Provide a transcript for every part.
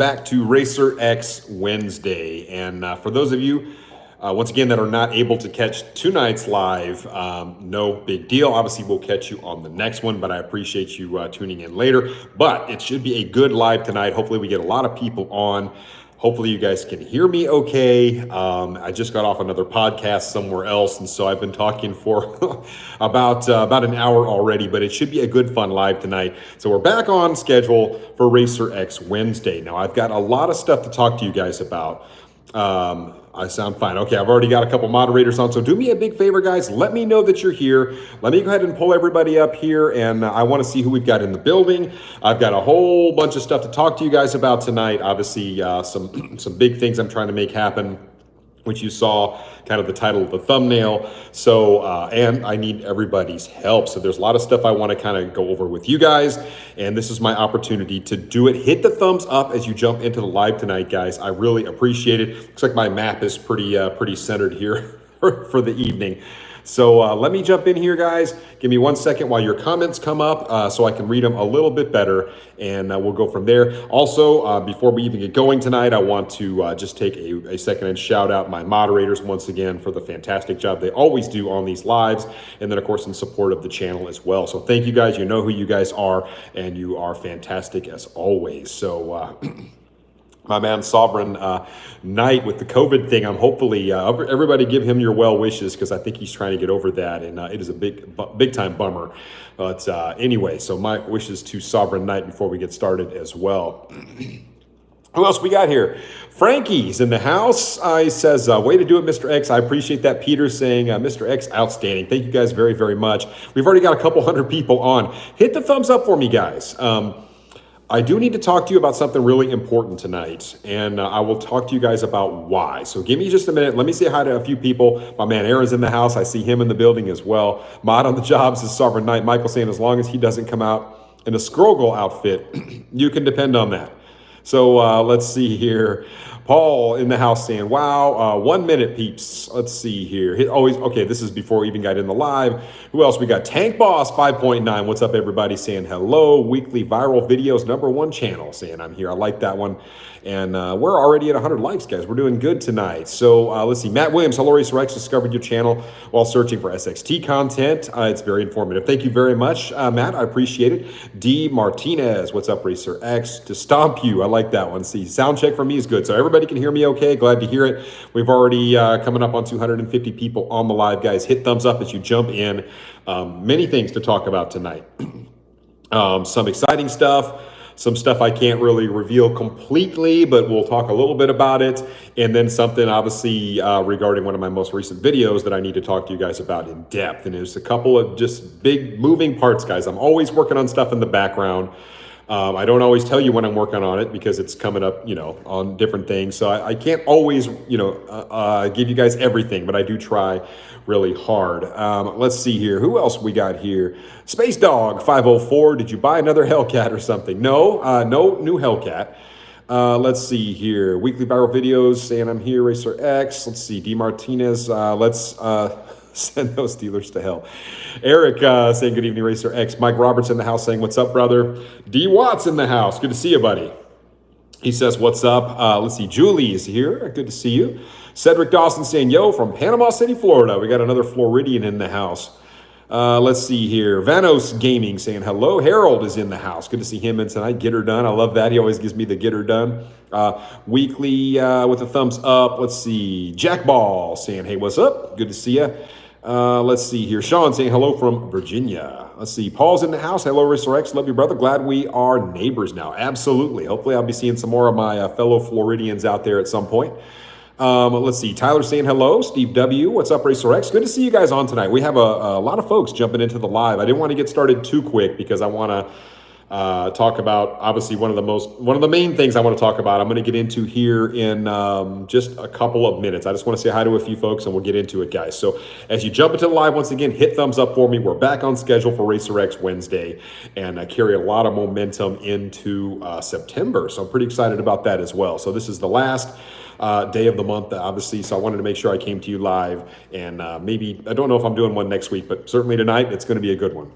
Back to RacerX Wednesday. And for those of you, once again, that are not able to catch tonight's live, no big deal. Obviously, we'll catch you on the next one, but I appreciate you tuning in later. But it should be a good live tonight. Hopefully, we get a lot of people on. Hopefully you guys can hear me okay. I just got off another podcast somewhere else, and so I've been talking for about an hour already, but it should be a good fun live tonight. So we're back on schedule for RacerX Wednesday. Now I've got a lot of stuff to talk to you guys about. I sound fine. Okay, I've already got a couple moderators on, so do me a big favor, guys. Let me know that you're here. Let me go ahead and pull everybody up here, and I want to see who we've got in the building. I've got a whole bunch of stuff to talk to you guys about tonight. Obviously, some big things I'm trying to make happen, which you saw kind of the title of the thumbnail. So, and I need everybody's help. So there's a lot of stuff I want to kind of go over with you guys. And this is my opportunity to do it. Hit the thumbs up as you jump into the live tonight, guys. I really appreciate it. Looks like my map is pretty centered here for the evening. So let me jump in here, guys. Give me 1 second while your comments come up so I can read them a little bit better, and we'll go from there. Also, before we even get going tonight, I want to just take a second and shout out my moderators once again for the fantastic job they always do on these lives, and then, of course, in support of the channel as well. So thank you, guys. You know who you guys are, and you are fantastic as always. So... my man Sovereign Knight with the COVID thing, I'm hopefully, everybody give him your well wishes because I think he's trying to get over that, and it is a big time bummer. But anyway, so my wishes to Sovereign Knight before we get started as well. Who else we got here? Frankie's in the house. He says, way to do it, Mr. X. I appreciate that. Peter saying, Mr. X, outstanding. Thank you guys very, very much. We've already got a couple hundred people on. Hit the thumbs up for me, guys. I do need to talk to you about something really important tonight, and I will talk to you guys about why. So give me just a minute. Let me say hi to a few people. My man Aaron's in the house. I see him in the building as well. Mod on the jobs is Sovereign Knight. Michael saying as long as he doesn't come out in a Squirrel Girl outfit, you can depend on that. So let's see here. Paul in the house saying, wow, 1 minute, peeps. Let's see here. Always, okay, this is before we even got in the live. Who else? We got Tank Boss 5.9. What's up, everybody? Saying hello. Weekly Viral Videos #1 channel. Saying I'm here. I like that one. And we're already at 100 likes, guys. We're doing good tonight. So let's see. Matt Williams, hello, RacerX. Discovered your channel while searching for SXT content. It's very informative. Thank you very much, Matt. I appreciate it. D. Martinez, what's up, RacerX? To stomp you. I like that one. See, sound check for me is good. So everybody can hear me okay. Glad to hear it. We've already coming up on 250 people on the live, guys. Hit thumbs up as you jump in. Many things to talk about tonight. Some exciting stuff. Some stuff I can't really reveal completely, but we'll talk a little bit about it. And then something, obviously, regarding one of my most recent videos that I need to talk to you guys about in depth. And there's a couple of just big moving parts, guys. I'm always working on stuff in the background. I don't always tell you when I'm working on it because it's coming up, on different things. So I can't always, give you guys everything, but I do try really hard. Let's see here. Who else we got here? Space Dog 504. Did you buy another Hellcat or something? No, no new Hellcat. Let's see here. Weekly Viral Videos saying I'm here, RacerX. Let's see. D. Martinez. Let's send those dealers to hell. Eric saying good evening, RacerX. Mike Roberts in the house saying what's up, brother. D. Watts in the house. Good to see you, buddy. He says what's up. Let's see. Julie is here. Good to see you. Cedric Dawson saying yo from Panama City, Florida. We got another Floridian in the house. Let's see here. Vanos Gaming saying hello. Harold is in the house. Good to see him in tonight. Get her done. I love that. He always gives me the get her done. Weekly with a thumbs up. Let's see. Jack Ball saying hey, what's up? Good to see you. Let's see here. Sean saying hello from Virginia. Let's see. Paul's in the house. Hello, RacerX. Love you, brother. Glad we are neighbors now. Absolutely. Hopefully I'll be seeing some more of my fellow Floridians out there at some point. Let's see. Tyler saying hello. Steve W. What's up, RacerX? Good to see you guys on tonight. We have a lot of folks jumping into the live. I didn't want to get started too quick because I want to talk about, obviously, one of the main things I want to talk about. I'm going to get into here in just a couple of minutes. I just want to say hi to a few folks and we'll get into it, guys. So as you jump into the live, once again, hit thumbs up for me. We're back on schedule for RacerX Wednesday, and I carry a lot of momentum into September. So I'm pretty excited about that as well. So this is the last day of the month, obviously. So I wanted to make sure I came to you live, and maybe, I don't know if I'm doing one next week, but certainly tonight it's going to be a good one.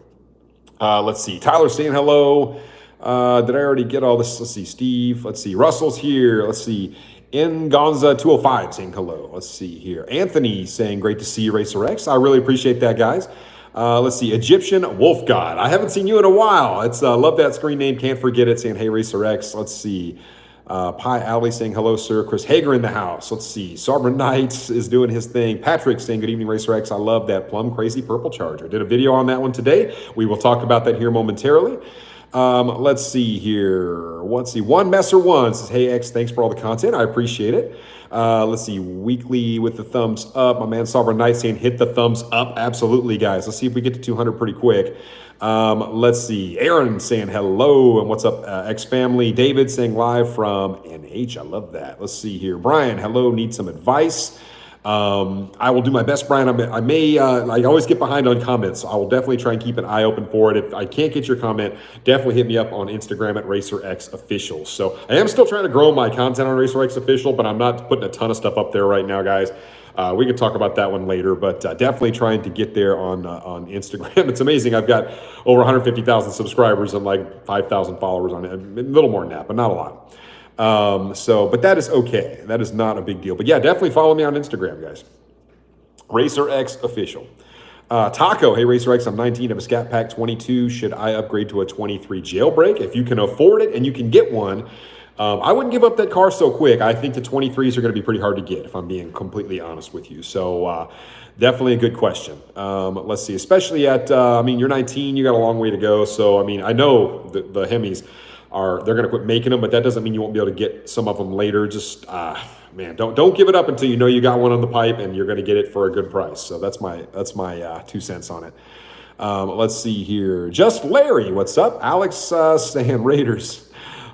Let's see. Tyler saying hello. Did I already get all this? Let's see, Steve. Let's see, Russell's here. Let's see, Ngonza 205 saying hello. Let's see here. Anthony saying great to see you, RacerX. I really appreciate that, guys. Let's see, Egyptian Wolf God. I haven't seen you in a while. It's love that screen name. Can't forget it. Saying hey, RacerX. Let's see. Pie Alley saying hello, sir. Chris Hager in the house. Let's see. Sovereign Knights is doing his thing. Patrick saying good evening, RacerX. I love that plum crazy purple Charger. Did a video on that one today. We will talk about that here momentarily. Let's see here. Let's see. One Messer One says, hey, X, thanks for all the content. I appreciate it. Let's see. Weekly with the thumbs up. My man Sovereign Knight saying hit the thumbs up. Absolutely, guys. Let's see if we get to 200 pretty quick. Let's see. Aaron saying hello and what's up, X family. David saying live from NH. I love that. Let's see here. Brian, hello. Need some advice. I will do my best, Brian. I always get behind on comments. So I will definitely try and keep an eye open for it. If I can't get your comment, definitely hit me up on Instagram at RacerX Official. So I am still trying to grow my content on RacerX Official, but I'm not putting a ton of stuff up there right now, guys. We can talk about that one later, but definitely trying to get there on Instagram. It's amazing. I've got over 150,000 subscribers and like 5,000 followers on it. A little more than that, but not a lot. But that is okay. That is not a big deal. But yeah, definitely follow me on Instagram, guys. RacerX Official. Taco, hey RacerX, I'm 19, have a Scat Pack 22. Should I upgrade to a 23 jailbreak? If you can afford it and you can get one, I wouldn't give up that car so quick. I think the 23s are going to be pretty hard to get, if I'm being completely honest with you. So definitely a good question. Let's see, especially at, you're 19, you got a long way to go. So, I know the Hemis, they're going to quit making them, but that doesn't mean you won't be able to get some of them later. Just, man, don't give it up until you know you got one on the pipe and you're going to get it for a good price. So that's my 2 cents on it. Let's see here. Just Larry, what's up? Alex saying Raiders.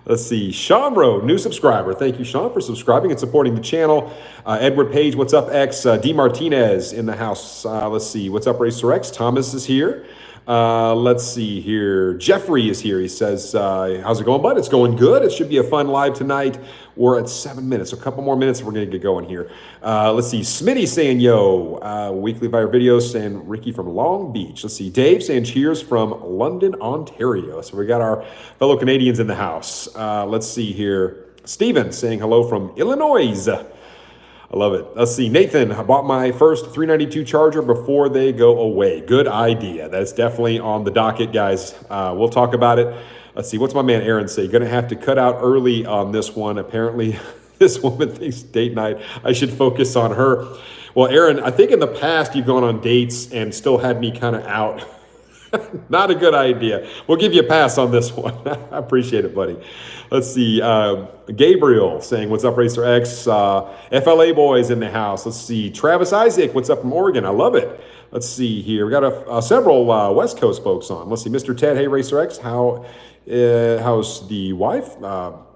Let's see. Sean Rowe, new subscriber. Thank you, Sean, for subscribing and supporting the channel. Edward Page, what's up, X? D. Martinez in the house. Let's see. What's up, RacerX? Thomas is here. Let's see here. Jeffrey is here. He says, how's it going, bud? It's going good. It should be a fun live tonight. We're at 7 minutes. So a couple more minutes and we're going to get going here. Let's see. Smitty saying, yo. Weekly Fire Videos saying Ricky from Long Beach. Let's see. Dave saying cheers from London, Ontario. So we got our fellow Canadians in the house. Let's see here. Steven saying hello from Illinois. I love it. Let's see. Nathan, I bought my first 392 Charger before they go away. Good idea. That's definitely on the docket, guys. We'll talk about it. Let's see. What's my man Aaron say? Going to have to cut out early on this one. Apparently, this woman thinks date night. I should focus on her. Well, Aaron, I think in the past you've gone on dates and still had me kind of out. Not a good idea. We'll give you a pass on this one. I appreciate it, buddy. Let's see. Gabriel saying, what's up, RacerX? FLA boys in the house. Let's see. Travis Isaac, what's up from Oregon? I love it. Let's see here. We got several West Coast folks on. Let's see. Mr. Ted, hey, RacerX. How's the wife?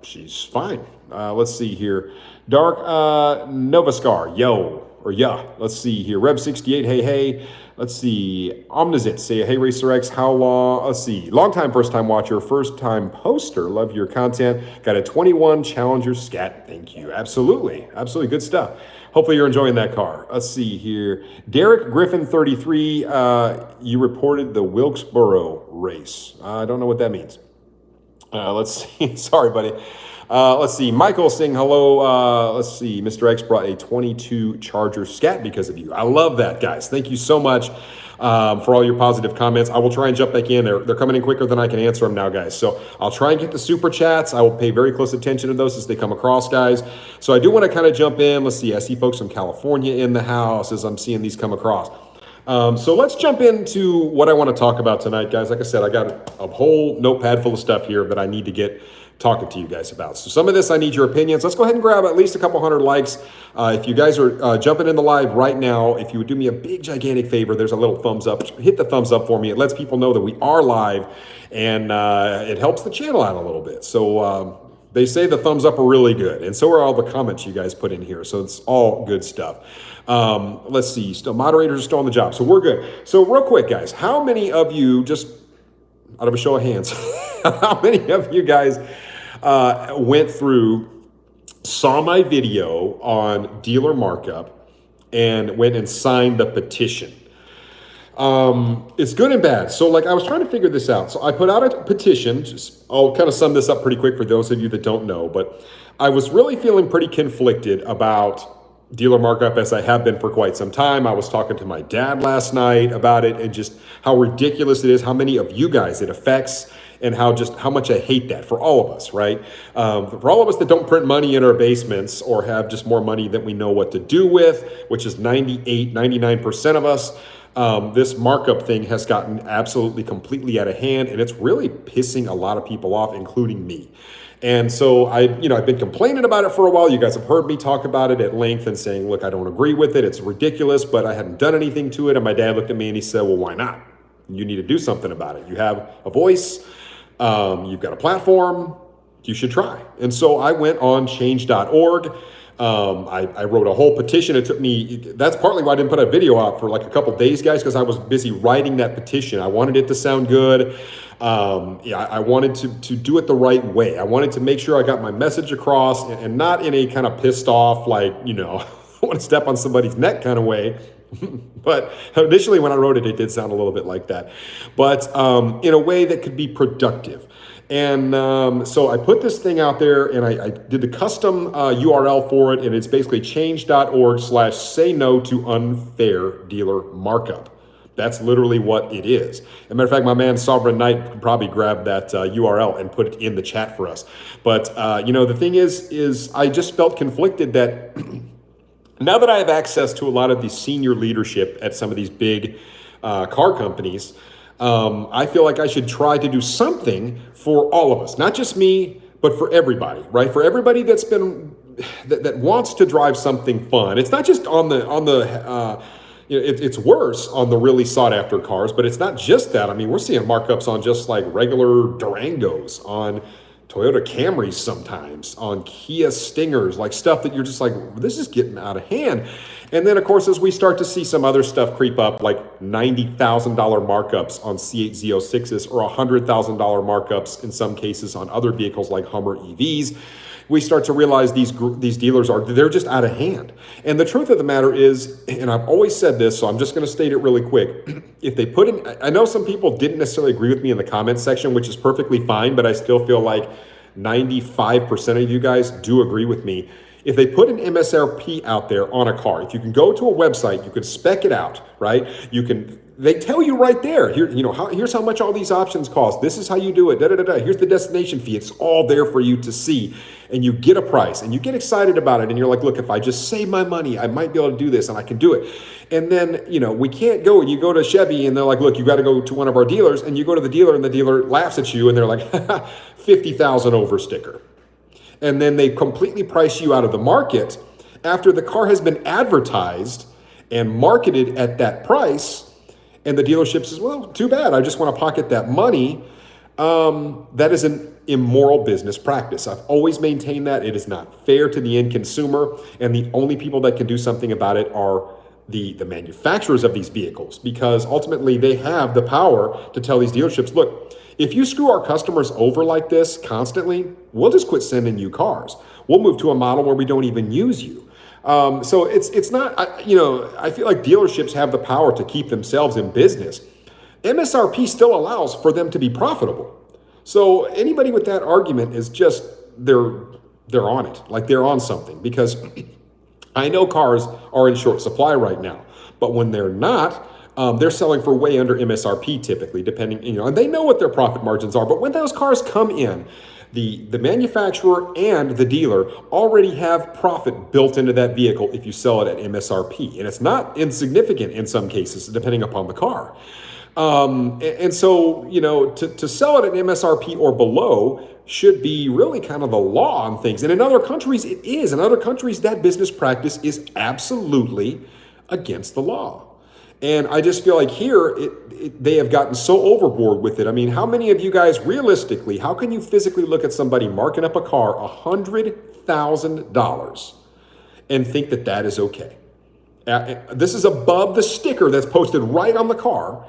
She's fine. Let's see here. Dark Novascar, yo. Or yeah. Let's see here. Rev68, hey. Let's see. Omnizit, say, hey, RacerX, how long? Let's see. Long time, first time watcher, first time poster. Love your content. Got a 21 Challenger Scat. Thank you. Absolutely. Absolutely. Good stuff. Hopefully you're enjoying that car. Let's see here. Derek Griffin 33, you reported the Wilkesboro race. I don't know what that means. Let's see. Sorry, buddy. Let's see. Michael saying hello. Let's see. Mr. X brought a 22 Charger Scat because of you. I love that, guys. Thank you so much for all your positive comments. I will try and jump back in. They're coming in quicker than I can answer them now, guys. So I'll try and get the super chats. I will pay very close attention to those as they come across, guys. So I do want to kind of jump in. Let's see. I see folks from California in the house as I'm seeing these come across. So let's jump into what I want to talk about tonight, guys. Like I said, I got a whole notepad full of stuff here that I need to get talking to you guys about. So some of this, I need your opinions. Let's go ahead and grab at least a couple hundred likes. If you guys are jumping in the live right now, if you would do me a big, gigantic favor, there's a little thumbs up. Hit the thumbs up for me. It lets people know that we are live, and it helps the channel out a little bit. So they say the thumbs up are really good, and so are all the comments you guys put in here. So it's all good stuff. Let's see. Still, moderators are still on the job, so we're good. So real quick, guys, how many of you, just out of a show of hands, how many of you guys went through, saw my video on dealer markup, and went and signed the petition? It's good and bad. So like I was trying to figure this out. So I put out a petition. I'll kind of sum this up pretty quick for those of you that don't know, but I was really feeling pretty conflicted about dealer markup as I have been for quite some time. I was talking to my dad last night about it and just how ridiculous it is, how many of you guys it affects, and how much I hate that for all of us, right? For all of us that don't print money in our basements or have just more money than we know what to do with, which is 98, 99% of us. This markup thing has gotten absolutely completely out of hand, and it's really pissing a lot of people off, including me. And so I've been complaining about it for a while. You guys have heard me talk about it at length and saying, look, I don't agree with it. It's ridiculous, but I hadn't done anything to it. And my dad looked at me and he said, well, why not? You need to do something about it. You have a voice. You've got a platform. You should try. And so I went on change.org. I wrote a whole petition. It took me, that's partly why I didn't put a video out for like a couple days, guys, because I was busy writing that petition. I wanted it to sound good. I wanted to do it the right way. I wanted to make sure I got my message across and not in a kind of pissed off, like, I want to step on somebody's neck kind of way. But initially when I wrote it, it did sound a little bit like that. But in a way that could be productive. And so I put this thing out there and I did the custom URL for it. And it's basically change.org/say no to unfair dealer markup. That's literally what it is. As a matter of fact, my man Sovereign Knight could probably grab that URL and put it in the chat for us. But, the thing is I just felt conflicted that now that I have access to a lot of the senior leadership at some of these big car companies, I feel like I should try to do something for all of us, not just me, but for everybody, right? For everybody that wants to drive something fun. It's not just it's worse on the really sought after cars, but it's not just that. I mean, we're seeing markups on just like regular Durangos, on Toyota Camrys sometimes, on Kia Stingers, like stuff that you're just like, this is getting out of hand. And then, of course, as we start to see some other stuff creep up, like $90,000 markups on C8 Z06s or $100,000 markups in some cases on other vehicles like Hummer EVs, we start to realize these dealers they're just out of hand. And the truth of the matter is, and I've always said this, so I'm just going to state it really quick. If they put in, I know some people didn't necessarily agree with me in the comments section, which is perfectly fine, but I still feel like 95% of you guys do agree with me. If they put an MSRP out there on a car, if you can go to a website, you can spec it out, right? They tell you right there, here's how much all these options cost. This is how you do it. Here's the destination fee. It's all there for you to see. And you get a price and you get excited about it. And you're like, look, if I just save my money, I might be able to do this and I can do it. And then, we can't go. You go to Chevy and they're like, look, you got to go to one of our dealers. And you go to the dealer and the dealer laughs at you and they're like, 50,000 over sticker. And then they completely price you out of the market after the car has been advertised and marketed at that price. And the dealership says, well, too bad. I just want to pocket that money. That is an immoral business practice. I've always maintained that. It is not fair to the end consumer. And the only people that can do something about it are the manufacturers of these vehicles, because ultimately they have the power to tell these dealerships, look, if you screw our customers over like this constantly, we'll just quit sending you cars. We'll move to a model where we don't even use you. So it's not, I feel like dealerships have the power to keep themselves in business. MSRP still allows for them to be profitable. So anybody with that argument is just, they're on it, like they're on something, because I know cars are in short supply right now, but when they're not, they're selling for way under MSRP typically, depending, and they know what their profit margins are. But when those cars come in, the manufacturer and the dealer already have profit built into that vehicle if you sell it at MSRP. And it's not insignificant in some cases, depending upon the car. And so, to sell it at MSRP or below should be really kind of the law on things. And in other countries, it is. In other countries, that business practice is absolutely against the law. And I just feel like here, they have gotten so overboard with it. I mean, how many of you guys realistically, how can you physically look at somebody marking up a car $100,000 and think that that is okay? This is above the sticker that's posted right on the car.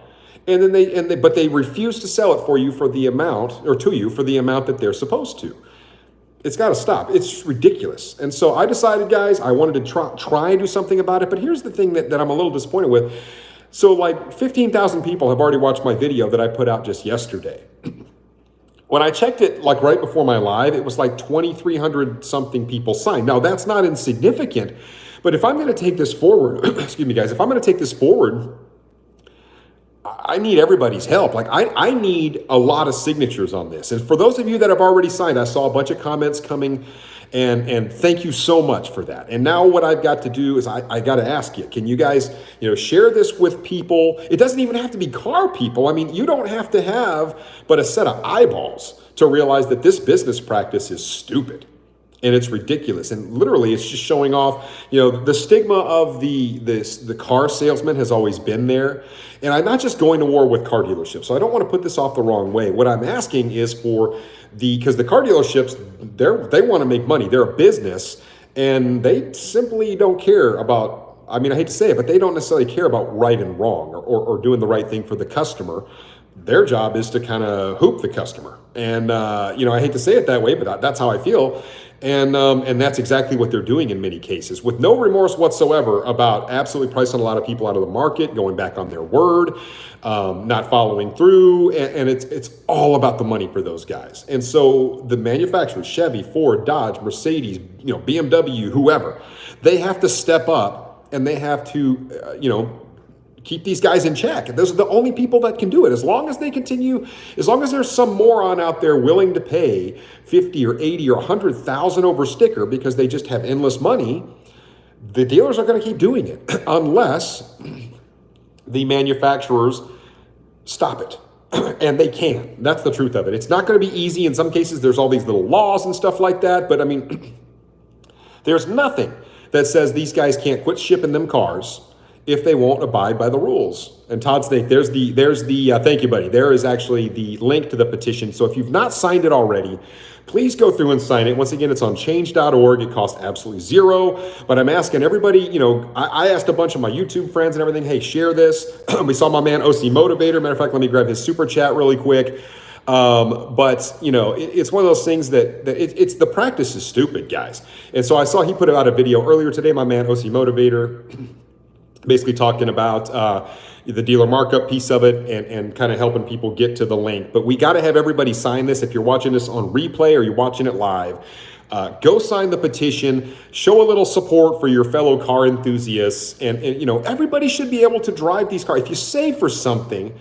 And then but they refuse to sell it for you for the amount, or to you for the amount that they're supposed to. It's got to stop. It's just ridiculous. And so I decided, guys, I wanted to try and do something about it. But here's the thing that I'm a little disappointed with. So like 15,000 people have already watched my video that I put out just yesterday. When I checked it like right before my live, it was like 2,300 something people signed. Now that's not insignificant, but if I'm going to take this forward, excuse me guys, if I'm going to take this forward, I need everybody's help. Like I need a lot of signatures on this. And for those of you that have already signed, I saw a bunch of comments coming, and thank you so much for that. And now what I've got to do is I got to ask you, can you guys, share this with people? It doesn't even have to be car people. I mean, you don't have to have but a set of eyeballs to realize that this business practice is stupid. And it's ridiculous. And literally, it's just showing off, the stigma of the car salesman has always been there. And I'm not just going to war with car dealerships. So I don't want to put this off the wrong way. What I'm asking is for because the car dealerships, they want to make money. They're a business, and they simply don't care about, I mean, I hate to say it, but they don't necessarily care about right and wrong or doing the right thing for the customer. Their job is to kind of hoop the customer. And, I hate to say it that way, but that's how I feel. And that's exactly what they're doing in many cases, with no remorse whatsoever about absolutely pricing a lot of people out of the market, going back on their word, not following through. And it's all about the money for those guys. And so the manufacturers, Chevy, Ford, Dodge, Mercedes, BMW, whoever, they have to step up and they have to, keep these guys in check. Those are the only people that can do it. As long as they continue, as long as there's some moron out there willing to pay 50 or 80 or 100,000 over sticker because they just have endless money, the dealers are going to keep doing it unless the manufacturers stop it. And they can. That's the truth of it. It's not going to be easy. In some cases, there's all these little laws and stuff like that. But I mean, there's nothing that says these guys can't quit shipping them cars if they won't abide by the rules. And Todd Snake, there's the thank you, buddy. There is actually the link to the petition. So if you've not signed it already, please go through and sign it. Once again, it's on change.org. It costs absolutely zero. But I'm asking everybody, I asked a bunch of my YouTube friends and everything, hey, share this. We saw my man OC Motivator. Matter of fact, let me grab his super chat really quick. But it's one of those things that it's the practice is stupid, guys. And so I saw he put out a video earlier today, my man OC Motivator, basically talking about the dealer markup piece of it and kind of helping people get to the link. But we got to have everybody sign this. If you're watching this on replay or you're watching it live, go sign the petition, show a little support for your fellow car enthusiasts. And everybody should be able to drive these cars. If you save for something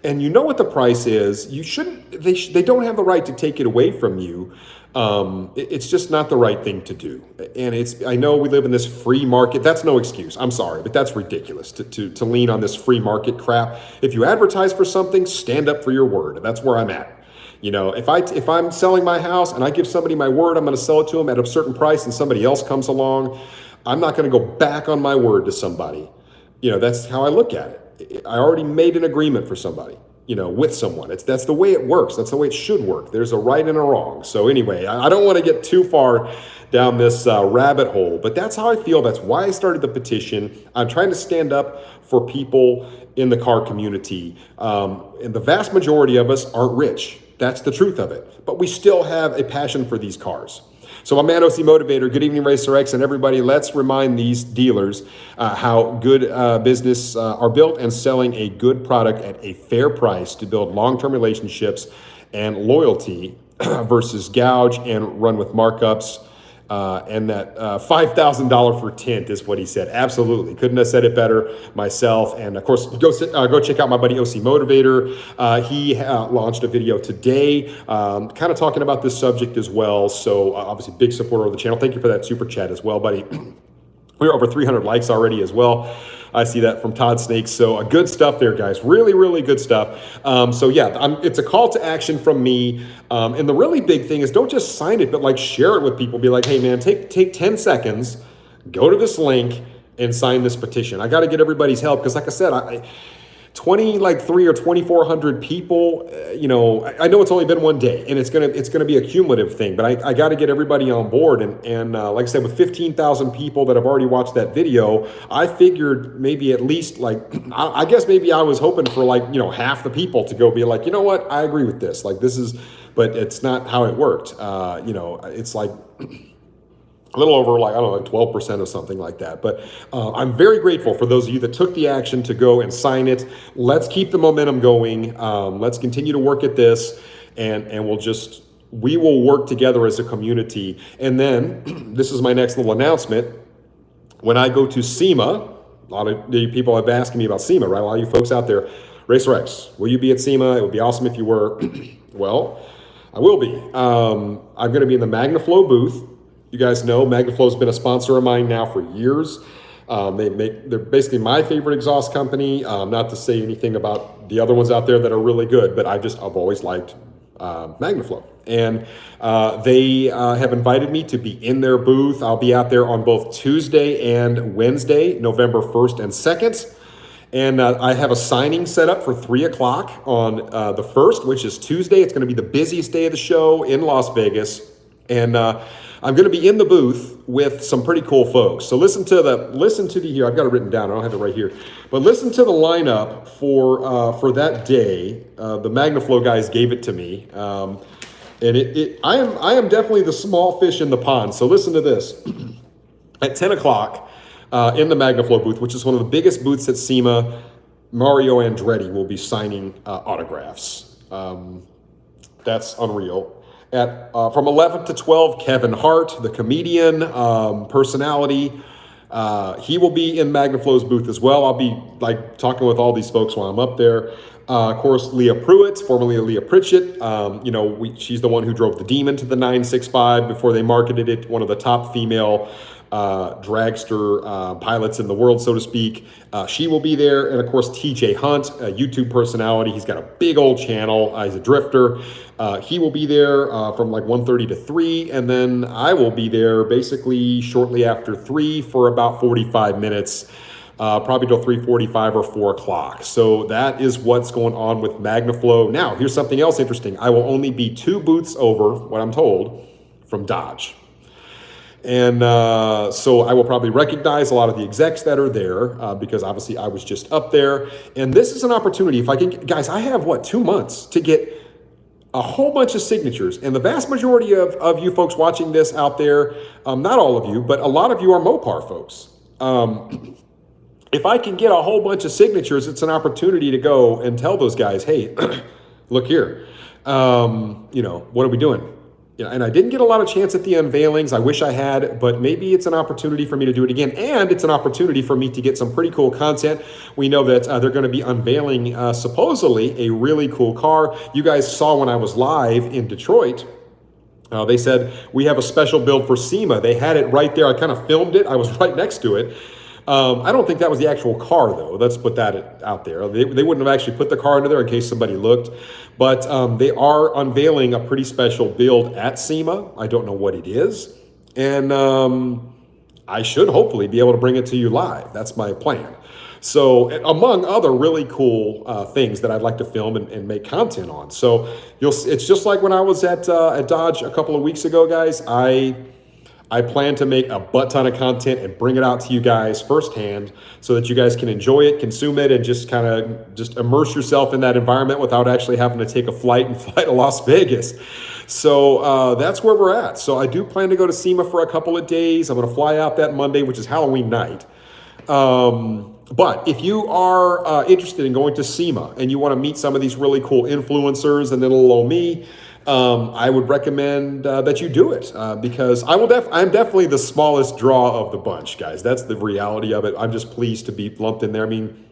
and you know what the price is, you shouldn't, they don't have the right to take it away from you. It's just not the right thing to do. And I know we live in this free market. That's no excuse. I'm sorry, but that's ridiculous to lean on this free market crap. If you advertise for something, stand up for your word. And that's where I'm at. If I'm selling my house and I give somebody my word, I'm going to sell it to them at a certain price and somebody else comes along, I'm not going to go back on my word to somebody. That's how I look at it. I already made an agreement for somebody. With someone. That's the way it works. That's the way it should work. There's a right and a wrong. So anyway, I don't want to get too far down this rabbit hole, but that's how I feel. That's why I started the petition. I'm trying to stand up for people in the car community. And the vast majority of us aren't rich. That's the truth of it. But we still have a passion for these cars. So my man OC Motivator, good evening RacerX, and everybody, let's remind these dealers how good business are built and selling a good product at a fair price to build long-term relationships and loyalty versus gouge and run with markups. And that $5,000 for tint is what he said. Absolutely. Couldn't have said it better myself. And of course, go check out my buddy OC Motivator. He launched a video today kind of talking about this subject as well. So obviously big supporter of the channel. Thank you for that super chat as well, buddy. We're over 300 likes already as well. I see that from Todd Snake. So good stuff there, guys. Really, really good stuff. So yeah, it's a call to action from me. And the really big thing is don't just sign it, but share it with people. Be like, hey man, take 10 seconds, go to this link and sign this petition. I got to get everybody's help. Cause like I said, 3 or 2,400 people, I know it's only been one day and it's gonna be a cumulative thing, but I got to get everybody on board. And like I said, with 15,000 people that have already watched that video, I figured maybe at least I guess maybe I was hoping for half the people to go be like, you know what, I agree with this. But it's not how it worked. It's like, a little over like, I don't know, like 12% or something like that. But I'm very grateful for those of you that took the action to go and sign it. Let's keep the momentum going. Let's continue to work at this, and we will work together as a community. And then this is my next little announcement. When I go to SEMA, a lot of the people have been asking me about SEMA, right? A lot of you folks out there, RacerX, will you be at SEMA? It would be awesome if you were. Well, I will be. I'm going to be in the MagnaFlow booth. You guys know MagnaFlow has been a sponsor of mine now for years. They're basically my favorite exhaust company. Not to say anything about the other ones out there that are really good, but I've always liked MagnaFlow. And they have invited me to be in their booth. I'll be out there on both Tuesday and Wednesday, November 1st and 2nd. And I have a signing set up for 3 o'clock on the 1st, which is Tuesday. It's going to be the busiest day of the show in Las Vegas. And I'm going to be in the booth with some pretty cool folks. So listen to the here. I've got it written down. I don't have it right here. But listen to the lineup for that day. The MagnaFlow guys gave it to me. And I am definitely the small fish in the pond. So listen to this. At 10 o'clock in the MagnaFlow booth, which is one of the biggest booths at SEMA, Mario Andretti will be signing autographs. That's unreal. From 11 to 12, Kevin Hart, the comedian, personality, he will be in MagnaFlow's booth as well. I'll be like talking with all these folks while I'm up there. Of course, Leah Pruitt, formerly Leah Pritchett. She's the one who drove the Demon to the 965 before they marketed it. One of the top female dragster pilots in the world, so to speak. She will be there. And of course, TJ Hunt, a YouTube personality. He's got a big old channel. He's a drifter. He will be there from like 1:30 to 3. And then I will be there basically shortly after 3 for about 45 minutes, probably till 3:45 or 4 o'clock. So that is what's going on with MagnaFlow. Now, here's something else interesting. I will only be 2 booths over, what I'm told, from Dodge. And so I will probably recognize a lot of the execs that are there because obviously I was just up there. And this is an opportunity. If I can, guys, I have 2 months to get a whole bunch of signatures. And the vast majority of you folks watching this out there, not all of you, but a lot of you are Mopar folks. If I can get a whole bunch of signatures, it's an opportunity to go and tell those guys, hey, look here, what are we doing? And I didn't get a lot of chance at the unveilings. I wish I had, but maybe it's an opportunity for me to do it again. And it's an opportunity for me to get some pretty cool content. We know that they're going to be unveiling supposedly a really cool car. You guys saw when I was live in Detroit. They said, we have a special build for SEMA. They had it right there. I kind of filmed it. I was right next to it. I don't think that was the actual car, though. Let's put that out there. They wouldn't have actually put the car under there in case somebody looked. But they are unveiling a pretty special build at SEMA. I don't know what it is. And I should hopefully be able to bring it to you live. That's my plan. So among other really cool things that I'd like to film and make content on. So it's just like when I was at Dodge a couple of weeks ago, guys. I plan to make a butt ton of content and bring it out to you guys firsthand so that you guys can enjoy it, consume it, and just kind of immerse yourself in that environment without actually having to take a flight and fly to Las Vegas. So that's where we're at. So I do plan to go to SEMA for a couple of days. I'm going to fly out that Monday, which is Halloween night. But if you are interested in going to SEMA and you want to meet some of these really cool influencers and then little old me, I would recommend that you do it because I'm definitely the smallest draw of the bunch, guys. That's the reality of it. I'm just pleased to be lumped in there. I mean,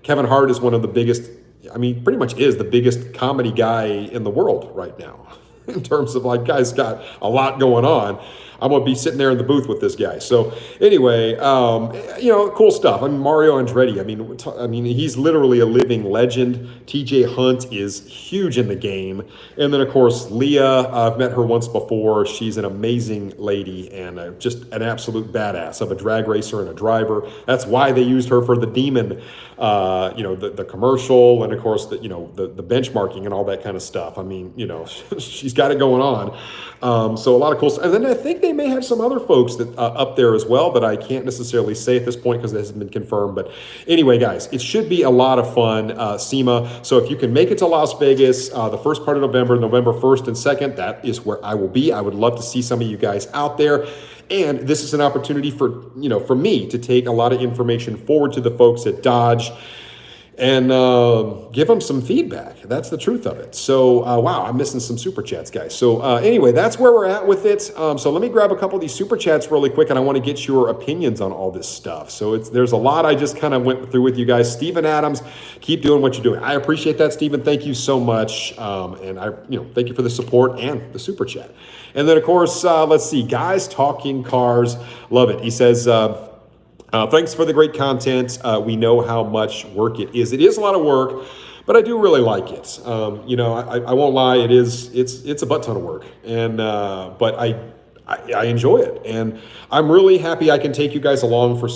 Kevin Hart is one of the biggest, pretty much is the biggest comedy guy in the world right now in terms of guy's got a lot going on. I'm going to be sitting there in the booth with this guy. So anyway, cool stuff. Mario Andretti, he's literally a living legend. TJ Hunt is huge in the game. And then, of course, Leah, I've met her once before. She's an amazing lady and just an absolute badass of a drag racer and a driver. That's why they used her for the Demon, the commercial and, of course, the benchmarking and all that kind of stuff. She's got it going on. So a lot of cool stuff. And then I think they they may have some other folks that up there as well that I can't necessarily say at this point because it hasn't been confirmed. But anyway, guys, it should be a lot of fun, SEMA. So if you can make it to Las Vegas the first part of November, November 1st and 2nd, that is where I will be. I would love to see some of you guys out there. And this is an opportunity for, for me to take a lot of information forward to the folks at Dodge and give them some feedback. That's the truth of it. So, wow, I'm missing some super chats, guys. So anyway, that's where we're at with it. So let me grab a couple of these super chats really quick, and I want to get your opinions on all this stuff. So there's a lot I just kind of went through with you guys. Stephen Adams, keep doing what you're doing. I appreciate that, Stephen. Thank you so much. And I, thank you for the support and the super chat. And then, of course, let's see, guys talking cars. Love it. He says, thanks for the great content. We know how much work it is. It is a lot of work, but I do really like it. I won't lie. It's a butt ton of work, and but I enjoy it, and I'm really happy I can take you guys along for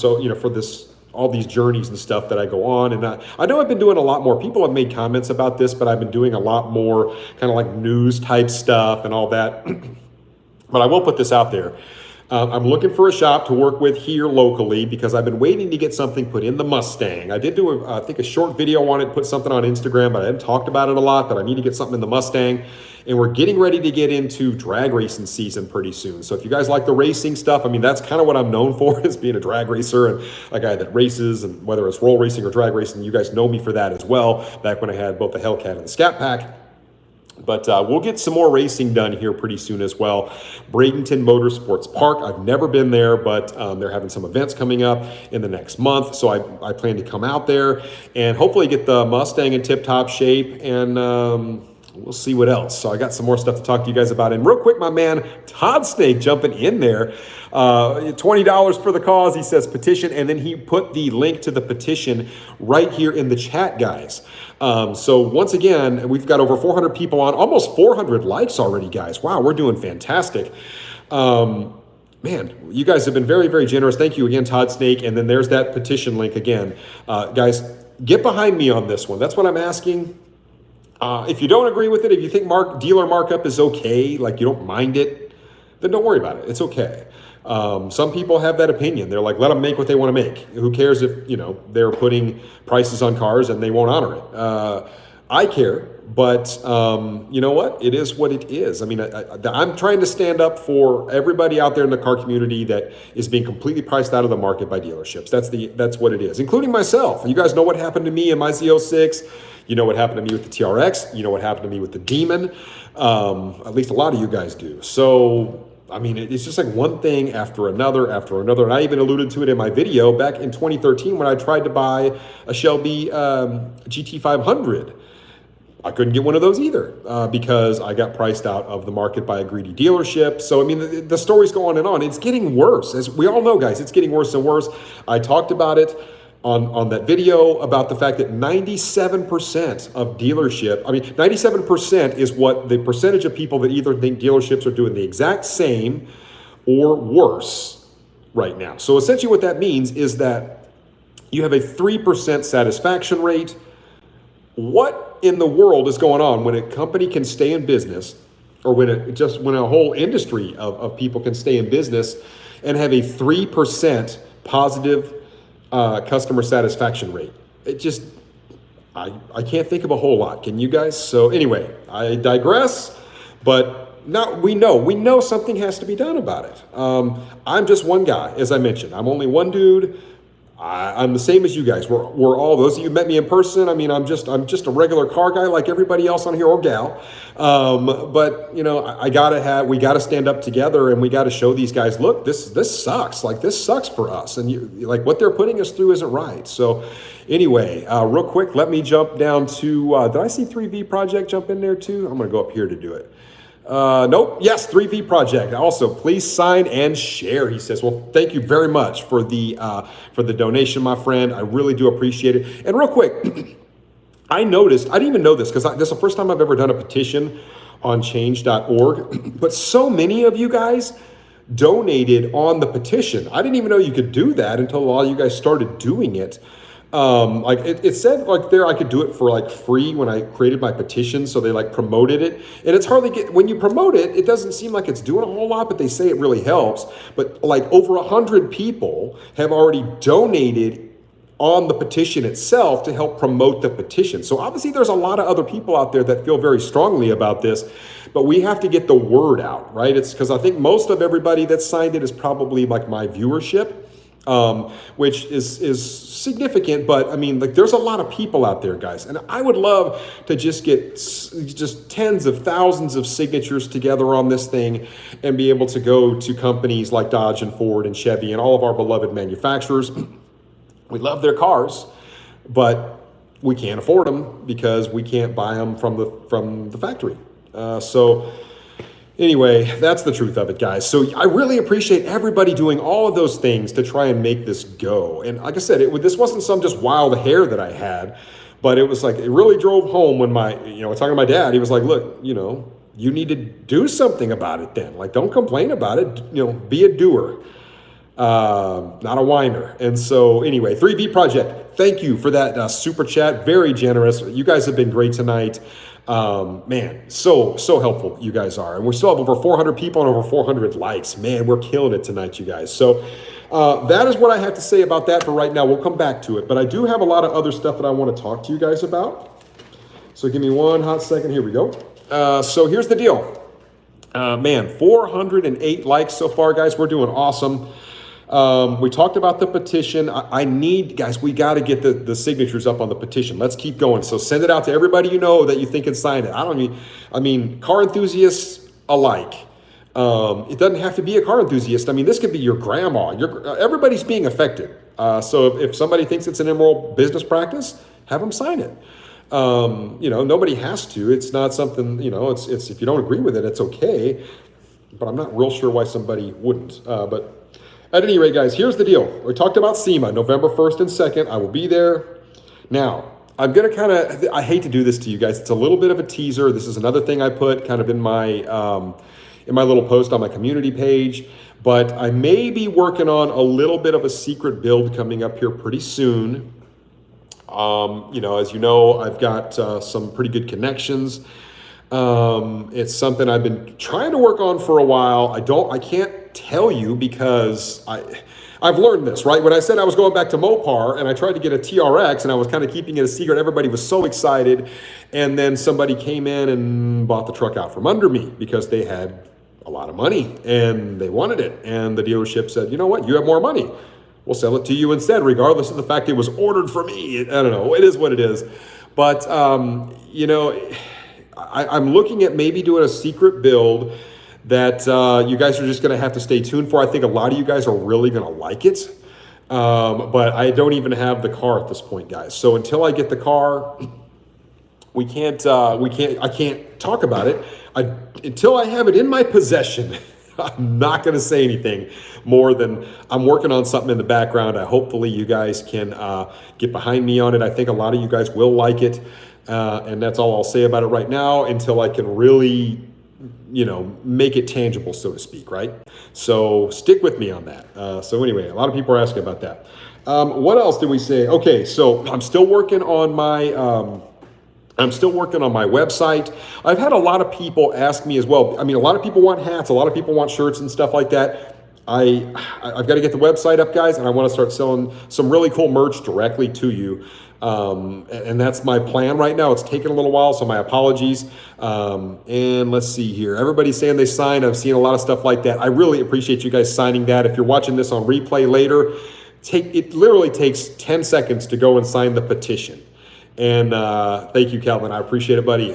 all these journeys and stuff that I go on. And I know I've been doing a lot more. People have made comments about this, but I've been doing a lot more kind of like news type stuff and all that. But I will put this out there. I'm looking for a shop to work with here locally because I've been waiting to get something put in the Mustang. I did do, I think, a short video on it, put something on Instagram, but I hadn't talked about it a lot, but I need to get something in the Mustang. And we're getting ready to get into drag racing season pretty soon. So if you guys like the racing stuff, I mean, that's kind of what I'm known for, is being a drag racer and a guy that races, and whether it's roll racing or drag racing, you guys know me for that as well, back when I had both the Hellcat and the Scat Pack. But we'll get some more racing done here pretty soon as well. Bradenton Motorsports Park, I've never been there, but they're having some events coming up in the next month. So I plan to come out there and hopefully get the Mustang in tip-top shape, and we'll see what else. So I got some more stuff to talk to you guys about. And real quick, my man, Todd Snake jumping in there. $20 for the cause, he says petition. And then he put the link to the petition right here in the chat, guys. So once again, we've got over 400 people on, almost 400 likes already, guys. Wow, we're doing fantastic. Man, you guys have been very, very generous. Thank you again, Todd Snake. And then there's that petition link again. Guys, get behind me on this one. That's what I'm asking. If you don't agree with it, if you think dealer markup is okay, like you don't mind it, then don't worry about it. It's okay. Some people have that opinion. They're like, let them make what they want to make. Who cares if, they're putting prices on cars and they won't honor it. I care, but you know what? It is what it is. I mean, I'm trying to stand up for everybody out there in the car community that is being completely priced out of the market by dealerships. That's what it is, including myself. You guys know what happened to me in my Z06. You know what happened to me with the TRX. You know what happened to me with the Demon. At least a lot of you guys do. So, I mean, it's just like one thing after another after another. And I even alluded to it in my video back in 2013 when I tried to buy a Shelby GT500. I couldn't get one of those either because I got priced out of the market by a greedy dealership. So, I mean, the stories go on and on. It's getting worse. As we all know, guys, it's getting worse and worse. I talked about it on that video about the fact that 97% of dealership, 97% is what the percentage of people that either think dealerships are doing the exact same or worse right now. So essentially what that means is that you have a 3% satisfaction rate. What in the world is going on when a company can stay in business, or when a whole industry of people can stay in business and have a 3% positive customer satisfaction rate? It just, I can't think of a whole lot. Can you guys? So anyway, I digress, but now we know something has to be done about it. I'm just one guy, as I mentioned. I'm only one dude. I'm the same as you guys. We're all, those of you who met me in person, I mean, I'm just a regular car guy like everybody else on here, or gal. But we gotta stand up together, and we gotta show these guys, look, this sucks. Like, this sucks for us, and like what they're putting us through isn't right. So anyway, real quick, let me jump down to, did I see 3V Project jump in there too? I'm gonna go up here to do it. Nope. Yes, 3V Project. Also, please sign and share, he says. Well, thank you very much for the donation, my friend. I really do appreciate it. And real quick, I noticed, I didn't even know this because this is the first time I've ever done a petition on change.org, but so many of you guys donated on the petition. I didn't even know you could do that until all you guys started doing it. Like it said like there I could do it for like free when I created my petition, so they like promoted it, and it's hardly when you promote it, it doesn't seem like it's doing a whole lot, but they say it really helps. But like over 100 people have already donated on the petition itself to help promote the petition. So obviously there's a lot of other people out there that feel very strongly about this, but we have to get the word out, right? It's because I think most of everybody that signed it is probably like my viewership, which is significant, but I mean, like there's a lot of people out there, guys, and I would love to just get just tens of thousands of signatures together on this thing and be able to go to companies like Dodge and Ford and Chevy and all of our beloved manufacturers. We love their cars, but we can't afford them because we can't buy them from the factory. So anyway, that's the truth of it, guys. So I really appreciate everybody doing all of those things to try and make this go. And like I said, this wasn't some just wild hair that I had, but it was like, it really drove home when I was talking to my dad. He was like, look, you need to do something about it then. Like, don't complain about it, be a doer. Not a whiner. And so anyway, 3V Project, thank you for that super chat. Very generous. You guys have been great tonight. Man, so helpful you guys are. And we still have over 400 people and over 400 likes. Man, we're killing it tonight, you guys. So that is what I have to say about that for right now. We'll come back to it. But I do have a lot of other stuff that I want to talk to you guys about. So give me one hot second. Here we go. So here's the deal. Man, 408 likes so far, guys. We're doing awesome. We talked about the petition. I need, guys, we got to get the signatures up on the petition. Let's keep going. So send it out to everybody you know that you think can sign it. I mean, car enthusiasts alike. It doesn't have to be a car enthusiast. I mean, this could be your grandma. Everybody's being affected. So if somebody thinks it's an immoral business practice, have them sign it. Nobody has to. It's not something, it's if you don't agree with it, it's okay. But I'm not real sure why somebody wouldn't. But at any rate, guys, here's the deal. We talked about SEMA, November 1st and 2nd. I will be there. Now, I'm going to I hate to do this to you guys. It's a little bit of a teaser. This is another thing I put kind of in my little post on my community page. But I may be working on a little bit of a secret build coming up here pretty soon. As you know, I've got some pretty good connections. It's something I've been trying to work on for a while. I can't tell you because I've learned this, right? When I said I was going back to Mopar and I tried to get a TRX and I was kind of keeping it a secret, everybody was so excited. And then somebody came in and bought the truck out from under me because they had a lot of money and they wanted it. And the dealership said, you know what? You have more money. We'll sell it to you instead, regardless of the fact it was ordered for me. I don't know. It is what it is. But, I'm looking at maybe doing a secret build that you guys are just going to have to stay tuned for. I think a lot of you guys are really going to like it. But I don't even have the car at this point, guys. So until I get the car, I can't talk about it. Until I have it in my possession, I'm not going to say anything more than I'm working on something in the background. Hopefully you guys can get behind me on it. I think a lot of you guys will like it. And that's all I'll say about it right now until I can really, make it tangible, so to speak, right? So stick with me on that. So anyway, a lot of people are asking about that. What else did we say? Okay, so I'm still working on my website. I've had a lot of people ask me as well. I mean, a lot of people want hats. A lot of people want shirts and stuff like that. I've got to get the website up, guys, and I want to start selling some really cool merch directly to you. And that's my plan right now. It's taken a little while, so my apologies. And let's see here. Everybody's saying they signed. I've seen a lot of stuff like that. I really appreciate you guys signing that. If you're watching this on replay later, it literally takes 10 seconds to go and sign the petition. And thank you, Calvin. I appreciate it, buddy.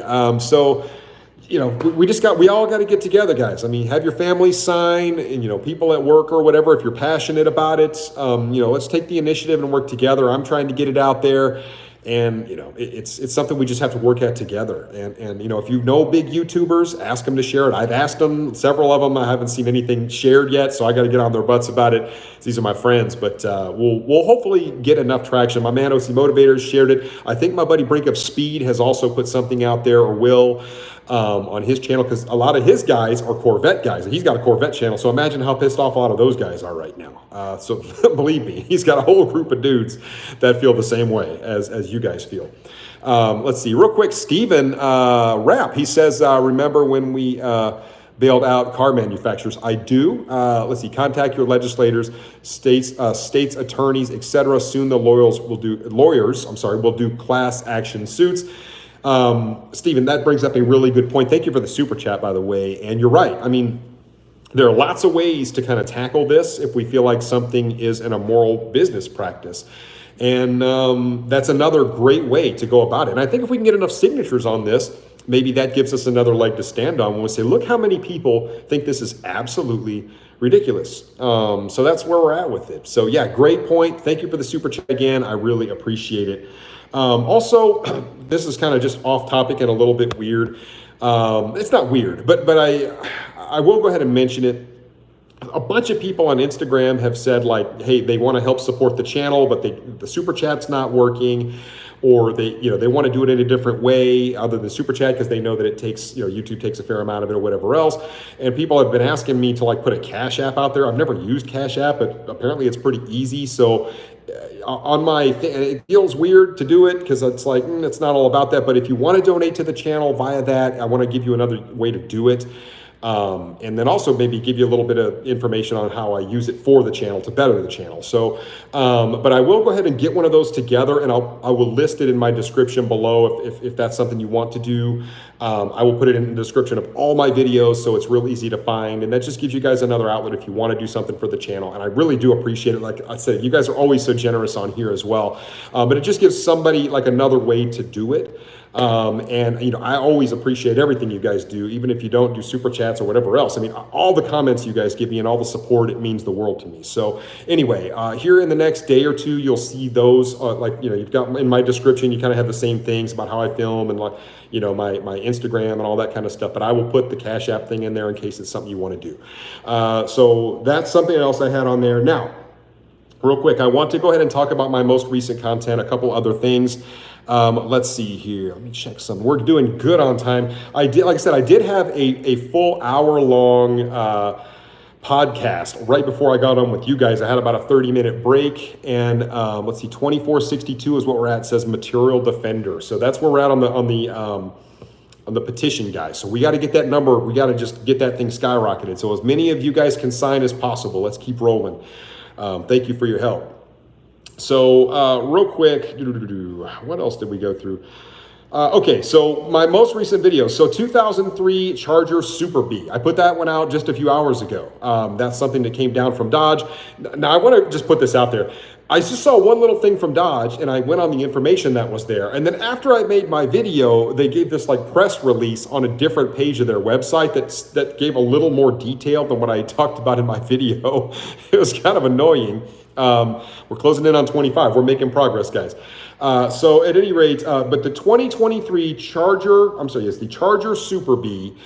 We all got to get together, guys. I mean, have your family sign and, people at work or whatever, if you're passionate about it, let's take the initiative and work together. I'm trying to get it out there. And, it's something we just have to work at together. And if you know big YouTubers, ask them to share it. I've asked them, several of them. I haven't seen anything shared yet, so I got to get on their butts about it. These are my friends, but we'll hopefully get enough traction. My man, OC Motivators, shared it. I think my buddy Brink of Speed has also put something out there, or will. on his channel, because a lot of his guys are Corvette guys, and he's got a Corvette channel. So imagine how pissed off a lot of those guys are right now. So believe me, he's got a whole group of dudes that feel the same way as you guys feel. Let's see, real quick, Steven Rapp, he says, remember when we bailed out car manufacturers? I do. Let's see, contact your legislators, states attorneys, etc. Soon the lawyers will do class action suits. Stephen, that brings up a really good point. Thank you for the super chat, by the way. And you're right. I mean, there are lots of ways to kind of tackle this if we feel like something is an immoral business practice. And that's another great way to go about it. And I think if we can get enough signatures on this, maybe that gives us another leg to stand on when we say, look how many people think this is absolutely ridiculous. So that's where we're at with it. So yeah, great point. Thank you for the super chat again. I really appreciate it. Also, this is kind of just off topic and a little bit weird. It's not weird, but I will go ahead and mention it. A bunch of people on Instagram have said, like, hey, they want to help support the channel, but the super chat's not working, or they want to do it in a different way other than super chat because they know that it takes, YouTube takes a fair amount of it or whatever else. And people have been asking me to like put a Cash App out there. I've never used Cash App, but apparently it's pretty easy. So on my it feels weird to do it because it's like, it's not all about that. But if you want to donate to the channel via that, I want to give you another way to do it. And then also maybe give you a little bit of information on how I use it for the channel to better the channel. So, but I will go ahead and get one of those together, and I will list it in my description below if that's something you want to do. I will put it in the description of all my videos, so it's real easy to find, and that just gives you guys another outlet if you want to do something for the channel. And I really do appreciate it. Like I said, you guys are always so generous on here as well, but it just gives somebody like another way to do it. And I always appreciate everything you guys do, even if you don't do super chats or whatever else. I mean, all the comments you guys give me and all the support, it means the world to me. So anyway, here in the next day or two, you'll see those, you've got in my description, you kind of have the same things about how I film and like, my Instagram and all that kind of stuff, but I will put the Cash App thing in there in case it's something you want to do. So that's something else I had on there. Now, real quick, I want to go ahead and talk about my most recent content, a couple other things. Let's see here. Let me check some. We're doing good on time. Like I said, I did have a full hour-long podcast right before I got on with you guys. I had about a 30-minute break, and let's see, 2462 is what we're at. It says Material Defender. So that's where we're at on the petition, guys. So we got to get that number. We got to just get that thing skyrocketed. So as many of you guys can sign as possible. Let's keep rolling. Thank you for your help. So real quick, what else did we go through? Okay, so my most recent video. So 2003 Charger Super B. I put that one out just a few hours ago. That's something that came down from Dodge. Now I want to just put this out there. I just saw one little thing from Dodge and I went on the information that was there. And then after I made my video, they gave this like press release on a different page of their website that gave a little more detail than what I talked about in my video. It was kind of annoying. We're closing in on 25. We're making progress, guys. So at any rate, but the 2023 the Charger Super B,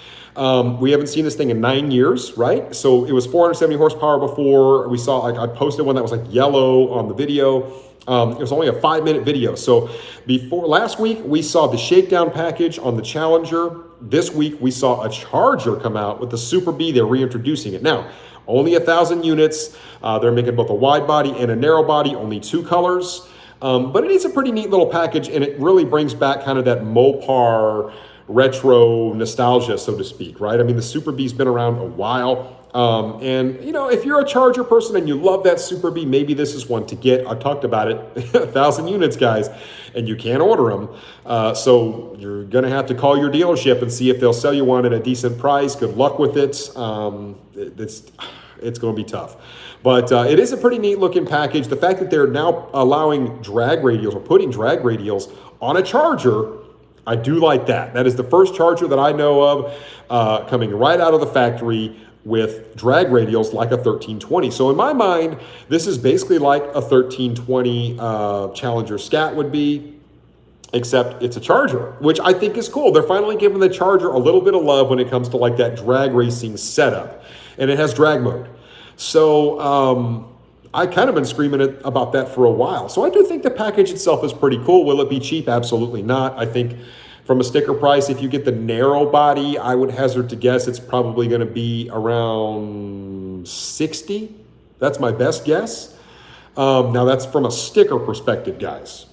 we haven't seen this thing in 9 years, right? So it was 470 horsepower before. We saw, I posted one that was like yellow on the video. It was only a 5-minute video. So last week, we saw the shakedown package on the Challenger. This week, we saw a Charger come out with the Super B. They're reintroducing it. Now, only 1,000 units. They're making both a wide body and a narrow body, only 2 colors. But it is a pretty neat little package, and it really brings back kind of that Mopar retro nostalgia, so to speak, right? I mean, the Super B's been around a while. And if you're a Charger person and you love that Super B, maybe this is one to get. I've talked about it, 1,000 units, guys, and you can't order them. So you're going to have to call your dealership and see if they'll sell you one at a decent price. Good luck with it. It's going to be tough. But it is a pretty neat looking package. The fact that they're now allowing drag radials or putting drag radials on a Charger, I do like that. That is the first Charger that I know of coming right out of the factory with drag radials like a 1320. So in my mind, this is basically like a 1320 Challenger Scat would be, except it's a Charger, which I think is cool. They're finally giving the Charger a little bit of love when it comes to like that drag racing setup. And it has drag mode. So I kind of been screaming about that for a while. So I do think the package itself is pretty cool. Will it be cheap? Absolutely not. I think from a sticker price. If you get the narrow body, I would hazard to guess it's probably going to be around 60. That's my best guess. Now that's from a sticker perspective, guys.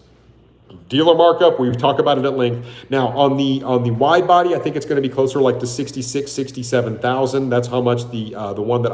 Dealer markup, we've talked about it at length. Now on the wide body, I think it's going to be closer like to 66, 67,000. That's how much the one that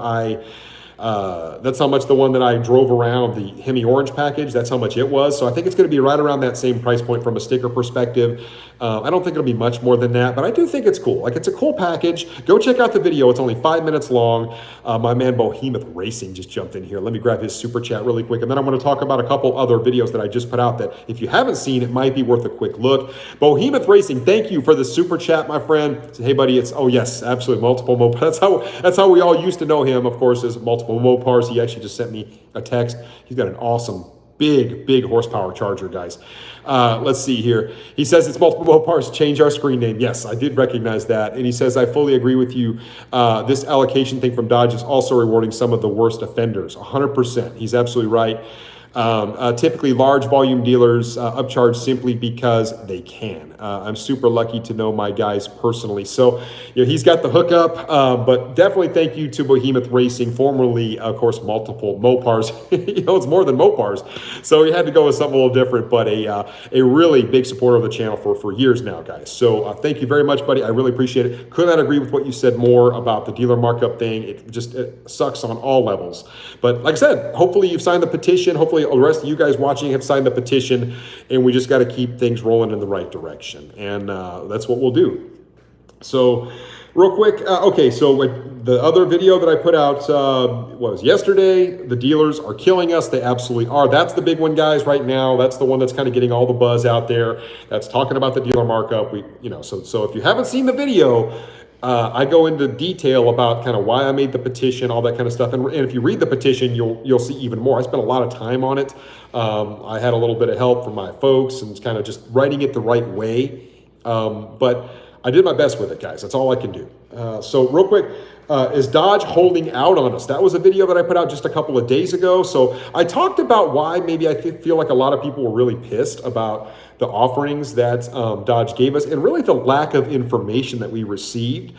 I drove around, the Hemi Orange package. That's how much it was. So I think it's going to be right around that same price point from a sticker perspective. I don't think it'll be much more than that, but I do think it's cool. Like, it's a cool package. Go check out the video. It's only 5 minutes long. My man Behemoth Racing just jumped in here. Let me grab his super chat really quick, and then I'm going to talk about a couple other videos that I just put out that if you haven't seen, it might be worth a quick look. Behemoth Racing, thank you for the super chat, my friend. Say, hey, buddy, it's, oh yes, absolutely, multiple Mopars. That's how we all used to know him, of course, is multiple Mopars. He actually just sent me a text. He's got an awesome big horsepower charger, guys. Let's see here. He says it's multiple Mopars, change our screen name. Yes, I did recognize that. And he says, I fully agree with you. This allocation thing from Dodge is also rewarding some of the worst offenders. 100%. He's absolutely right. Typically large volume dealers upcharge simply because they can. I'm super lucky to know my guys personally. So, you know, he's got the hookup, but definitely thank you to Behemoth Racing, formerly, of course, multiple Mopars. You know, it's more than Mopars. So he had to go with something a little different, but a really big supporter of the channel for years now, guys. So thank you very much, buddy. I really appreciate it. Could not agree with what you said more about the dealer markup thing. It sucks on all levels. But like I said, hopefully you've signed the petition. Hopefully the rest of you guys watching have signed the petition, and we just got to keep things rolling in the right direction. And that's what we'll do. So real quick, okay, so the other video that I put out was yesterday. The dealers are killing us. They absolutely are. That's the big one, guys, right now. That's the one that's kind of getting all the buzz out there. That's talking about the dealer markup. So if you haven't seen the video, I go into detail about kind of why I made the petition, all that kind of stuff. And if you read the petition, you'll see even more. I spent a lot of time on it. I had a little bit of help from my folks and kind of just writing it the right way. But I did my best with it, guys. That's all I can do. So real quick, is Dodge holding out on us? That was a video that I put out just a couple of days ago. So I talked about why maybe I feel like a lot of people were really pissed about the offerings that Dodge gave us, and really the lack of information that we received,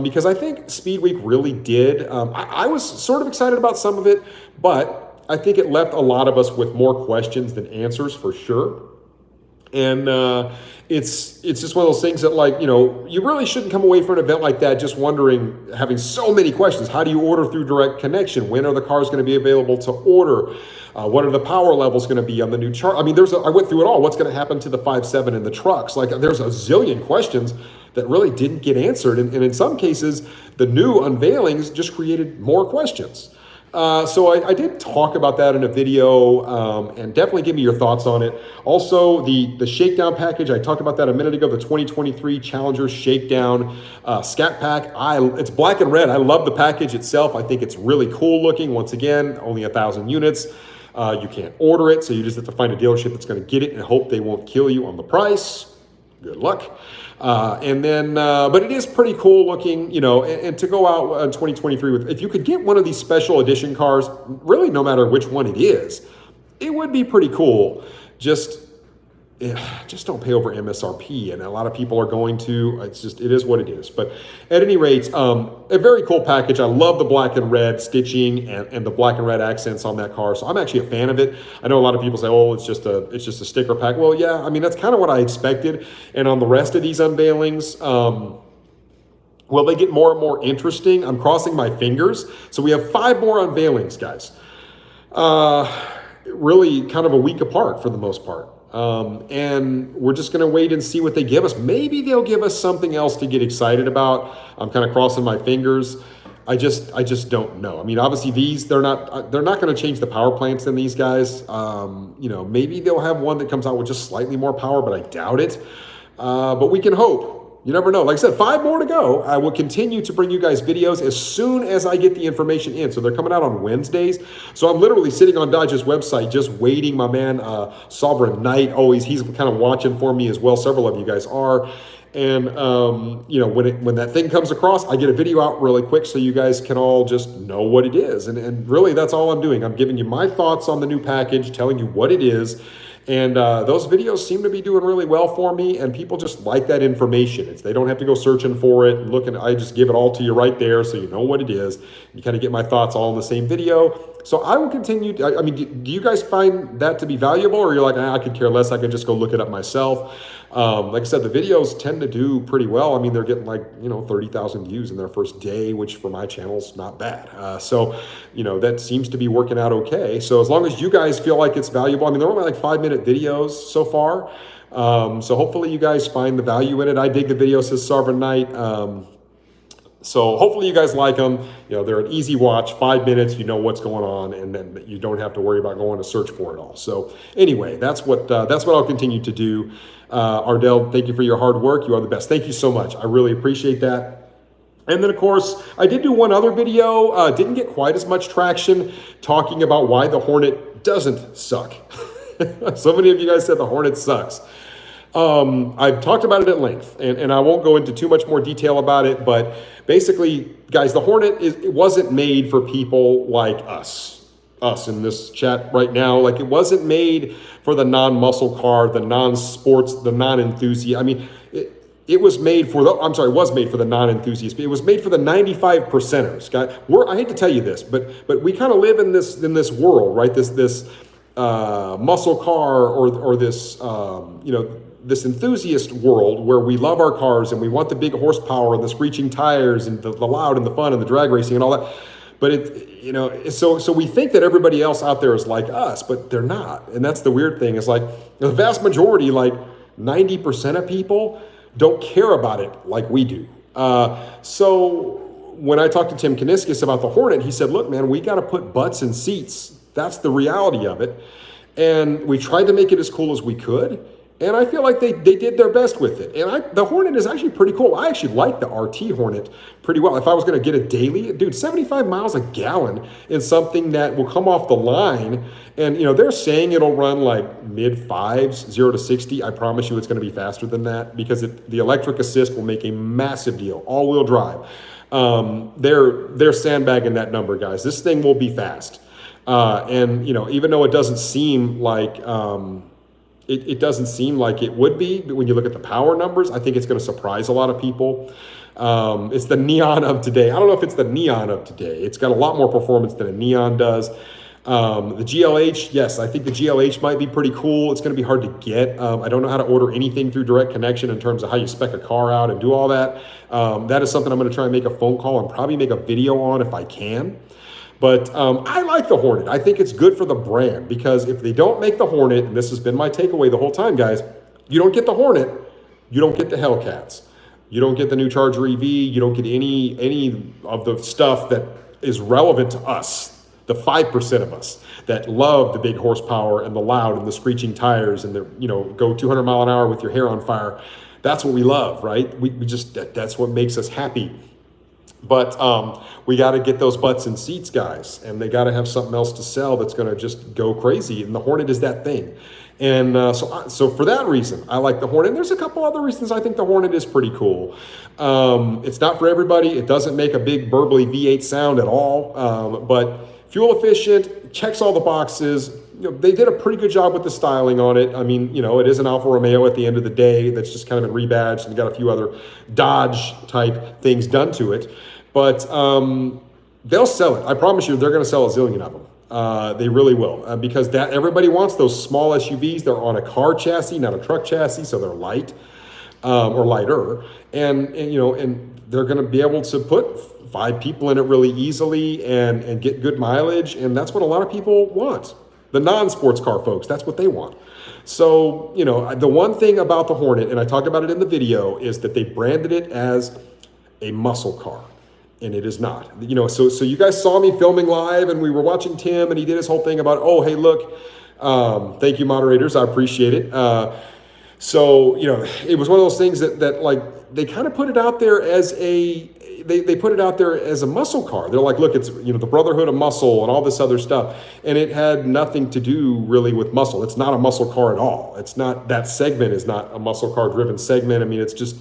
because I think Speed Week really did. I was sort of excited about some of it, but I think it left a lot of us with more questions than answers, for sure. And it's just one of those things that, like, you know, you really shouldn't come away from an event like that just wondering, having so many questions. How do you order through direct connection? When are the cars going to be available to order? What are the power levels going to be on the new chart? I mean, I went through it all. What's going to happen to the 5.7 in the trucks? Like, there's a zillion questions that really didn't get answered. And in some cases, the new unveilings just created more questions. So I did talk about that in a video, and definitely give me your thoughts on it. Also, the shakedown package, I talked about that a minute ago, the 2023 Challenger Shakedown Scat Pack. It's black and red. I love the package itself. I think it's really cool looking. Once again, only 1,000 units. You can't order it, so you just have to find a dealership that's going to get it and hope they won't kill you on the price. Good luck. But it is pretty cool looking, you know, and to go out in 2023 with, if you could get one of these special edition cars, really no matter which one it is, it would be pretty cool. Just don't pay over MSRP, and a lot of people are going to. It is what it is. But at any rate, a very cool package. I love the black and red stitching and the black and red accents on that car. So I'm actually a fan of it. I know a lot of people say, "Oh, it's just a sticker pack." Well, yeah, I mean that's kind of what I expected. And on the rest of these unveilings, will they get more and more interesting? I'm crossing my fingers. So we have 5 more unveilings, guys. Really, kind of a week apart for the most part. And we're just going to wait and see what they give us. Maybe they'll give us something else to get excited about. I'm kind of crossing my fingers. I just don't know. I mean, obviously they're not going to change the power plants in these guys. You know, maybe they'll have one that comes out with just slightly more power, but I doubt it. But we can hope. You never know. Like I said, 5 more to go. I will continue to bring you guys videos as soon as I get the information in. So they're coming out on Wednesdays. So I'm literally sitting on Dodge's website just waiting. My man, Sovereign Knight, he's kind of watching for me as well. Several of you guys are. And, you know, when that thing comes across, I get a video out really quick so you guys can all just know what it is. And really, that's all I'm doing. I'm giving you my thoughts on the new package, telling you what it is. And those videos seem to be doing really well for me, and people just like that information. They don't have to go searching for it and looking. I just give it all to you right there so you know what it is. You kind of get my thoughts all in the same video. So I will continue. I mean, do you guys find that to be valuable, or you're like, I could care less, I can just go look it up myself? Like I said, the videos tend to do pretty well. I mean, they're getting like, 30,000 views in their first day, which for my channel is not bad. So, that seems to be working out okay. So as long as you guys feel like it's valuable, I mean, they're only like 5-minute videos so far. So hopefully you guys find the value in it. I dig the videos, says Sarvin Knight. So hopefully you guys like them. They're an easy watch, 5 minutes, you know what's going on, and then you don't have to worry about going to search for it all. So anyway, that's what I'll continue to do. Ardell, thank you for your hard work. You are the best. Thank you so much. I really appreciate that. And then, of course, I did do one other video, didn't get quite as much traction, talking about why the Hornet doesn't suck. So many of you guys said the Hornet sucks. I've talked about it at length, and I won't go into too much more detail about it, but basically, guys, the Hornet, it wasn't made for people like us in this chat right now. Like, it wasn't made for the non-muscle car, the non-sports, the non-enthusiast. I mean, it was made for it was made for the non-enthusiast, but it was made for the 95 percenters. I hate to tell you this, but we kind of live in this world, right? This muscle car or this, this enthusiast world where we love our cars and we want the big horsepower and the screeching tires and the loud and the fun and the drag racing and all that. But so we think that everybody else out there is like us, but they're not. And that's the weird thing, is like the vast majority, like 90% of people, don't care about it like we do. So when I talked to Tim Kaniskis about the Hornet, he said, look, man, we got to put butts in seats. That's the reality of it. And we tried to make it as cool as we could. And I feel like they did their best with it. And the Hornet is actually pretty cool. I actually like the RT Hornet pretty well. If I was going to get a daily, dude, 75 miles a gallon is something that will come off the line. And, they're saying it'll run like mid-5s, 0 to 60. I promise you it's going to be faster than that, because the electric assist will make a massive deal. All-wheel drive. They're sandbagging that number, guys. This thing will be fast. And, even though it doesn't seem like... It doesn't seem like it would be, but when you look at the power numbers, I think it's going to surprise a lot of people. It's the Neon of today. I don't know if it's the Neon of today. It's got a lot more performance than a Neon does. The GLH, yes, I think the GLH might be pretty cool. It's going to be hard to get. I don't know how to order anything through direct connection in terms of how you spec a car out and do all that. That is something I'm going to try and make a phone call and probably make a video on if I can. But I like the Hornet. I think it's good for the brand, because if they don't make the Hornet, and this has been my takeaway the whole time, guys, you don't get the Hornet, you don't get the Hellcats. You don't get the new Charger EV, you don't get any of the stuff that is relevant to us, the 5% of us that love the big horsepower and the loud and the screeching tires and the, go 200 mile an hour with your hair on fire. That's what we love, right? We just, that's what makes us happy. But we got to get those butts in seats, guys, and they got to have something else to sell that's going to just go crazy. And the Hornet is that thing. And so for that reason, I like the Hornet. There's a couple other reasons I think the Hornet is pretty cool. It's not for everybody. It doesn't make a big burbly V8 sound at all, but fuel efficient, checks all the boxes. They did a pretty good job with the styling on it. I mean, it is an Alfa Romeo at the end of the day that's just kind of been rebadged and got a few other Dodge type things done to it. But they'll sell it. I promise you, they're going to sell a zillion of them. They really will, because everybody wants those small SUVs. They're on a car chassis, not a truck chassis, so they're light or lighter, and they're going to be able to put 5 people in it really easily and get good mileage, and that's what a lot of people want. The non-sports car folks, that's what they want. So, the one thing about the Hornet, and I talked about it in the video, is that they branded it as a muscle car. And it is not. So you guys saw me filming live, and we were watching Tim, and he did his whole thing about, oh, hey, look, thank you, moderators, I appreciate it. So, it was one of those things that like, they kind of put it out there as they put it out there as a muscle car. They're like, look, it's, the brotherhood of muscle and all this other stuff. And it had nothing to do really with muscle. It's not a muscle car at all. It's not, that segment is not a muscle car driven segment. I mean, it's just,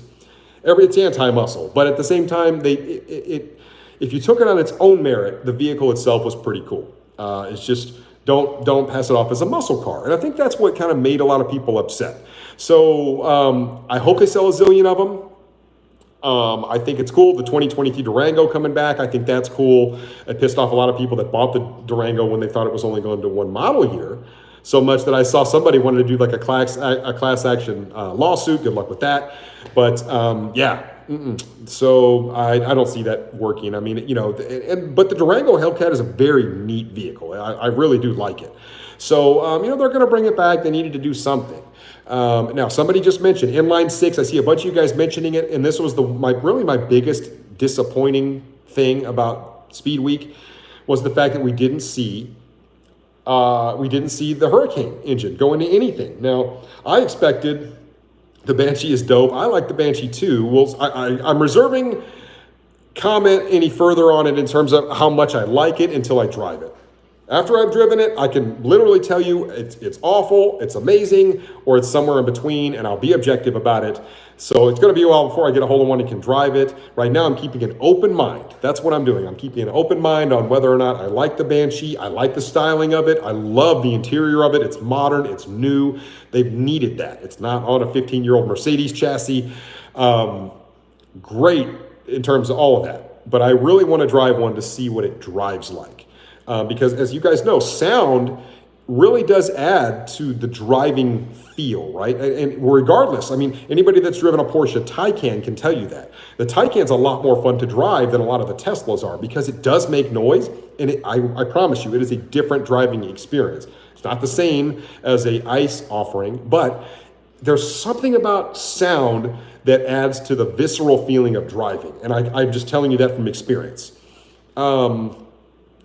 it's anti-muscle. But at the same time, if you took it on its own merit, the vehicle itself was pretty cool. It's just don't pass it off as a muscle car. And I think that's what kind of made a lot of people upset. So I hope they sell a zillion of them. I think it's cool. The 2023 Durango coming back, I think that's cool. It pissed off a lot of people that bought the Durango when they thought it was only going to one model year. So much that I saw somebody wanted to do like a class action lawsuit. Good luck with that. But yeah, so I don't see that working. I mean, you know, but the Durango Hellcat is a very neat vehicle. I really do like it. So, you know, they're going to bring it back. They needed to do something. Now, somebody just mentioned inline six. I see a bunch of you guys mentioning it, and this was really my biggest disappointing thing about Speed Week was the fact that we didn't see the Hurricane engine go into anything. Now, I expected the Banshee is dope. I like the Banshee too. Well, I'm reserving comment any further on it in terms of how much I like it until I drive it. After I've driven it, I can literally tell you it's awful, it's amazing, or it's somewhere in between, and I'll be objective about it. So it's going to be a while before I get a hold of one and can drive it. Right now, I'm keeping an open mind. That's what I'm doing. I'm keeping an open mind on whether or not I like the Banshee. I like the styling of it. I love the interior of it. It's modern. It's new. They've needed that. It's not on a 15-year-old Mercedes chassis. Great in terms of all of that. But I really want to drive one to see what it drives like. Because as you guys know, sound really does add to the driving feel, right? And regardless, I mean, anybody that's driven a Porsche Taycan can tell you that. The Taycan's a lot more fun to drive than a lot of the Teslas are because it does make noise, and I promise you, it is a different driving experience. It's not the same as a ICE offering, but there's something about sound that adds to the visceral feeling of driving, and I'm just telling you that from experience.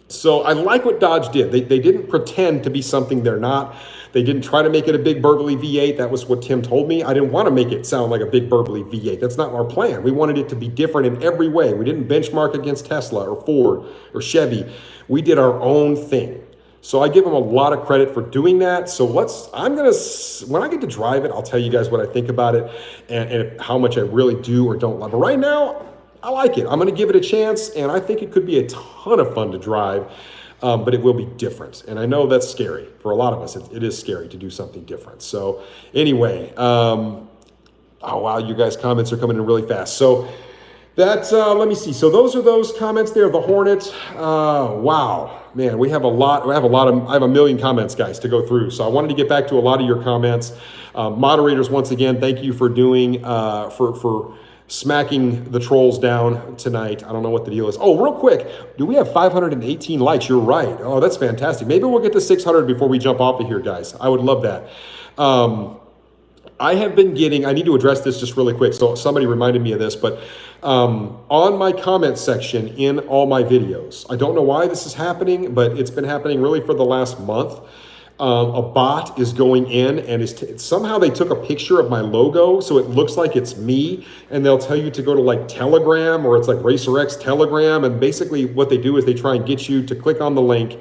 So I like what Dodge did. They didn't pretend to be something they're not. They didn't try to make it a big burbly V8. That was what Tim told me. I didn't want to make it sound like a big burbly V8. That's not our plan. We wanted it to be different in every way. We didn't benchmark against Tesla or Ford or Chevy. We did our own thing. So I give them a lot of credit for doing that. So when I get to drive it, I'll tell you guys what I think about it and how much I really do or don't love it. But right now, I like it. I'm going to give it a chance, and I think it could be a ton of fun to drive, but it will be different. And I know that's scary. For a lot of us, it is scary to do something different. So anyway, oh, wow, you guys' comments are coming in really fast. So that's, let me see. So those are those comments there. The Hornet, wow, man, I have a million comments, guys, to go through. So I wanted to get back to a lot of your comments. Moderators, once again, thank you for doing, for smacking the trolls down tonight. I don't know what the deal is. Oh, real quick, do we have 518 likes? You're right. Oh, that's fantastic. Maybe we'll get to 600 before we jump off of here, guys. I would love that. I need to address this just really quick. So somebody reminded me of this, but on my comment section in all my videos, I don't know why this is happening, but it's been happening really for the last month. A bot is going in and somehow they took a picture of my logo so it looks like it's me, and they'll tell you to go to like Telegram, or it's like RacerX Telegram, and basically what they do is they try and get you to click on the link,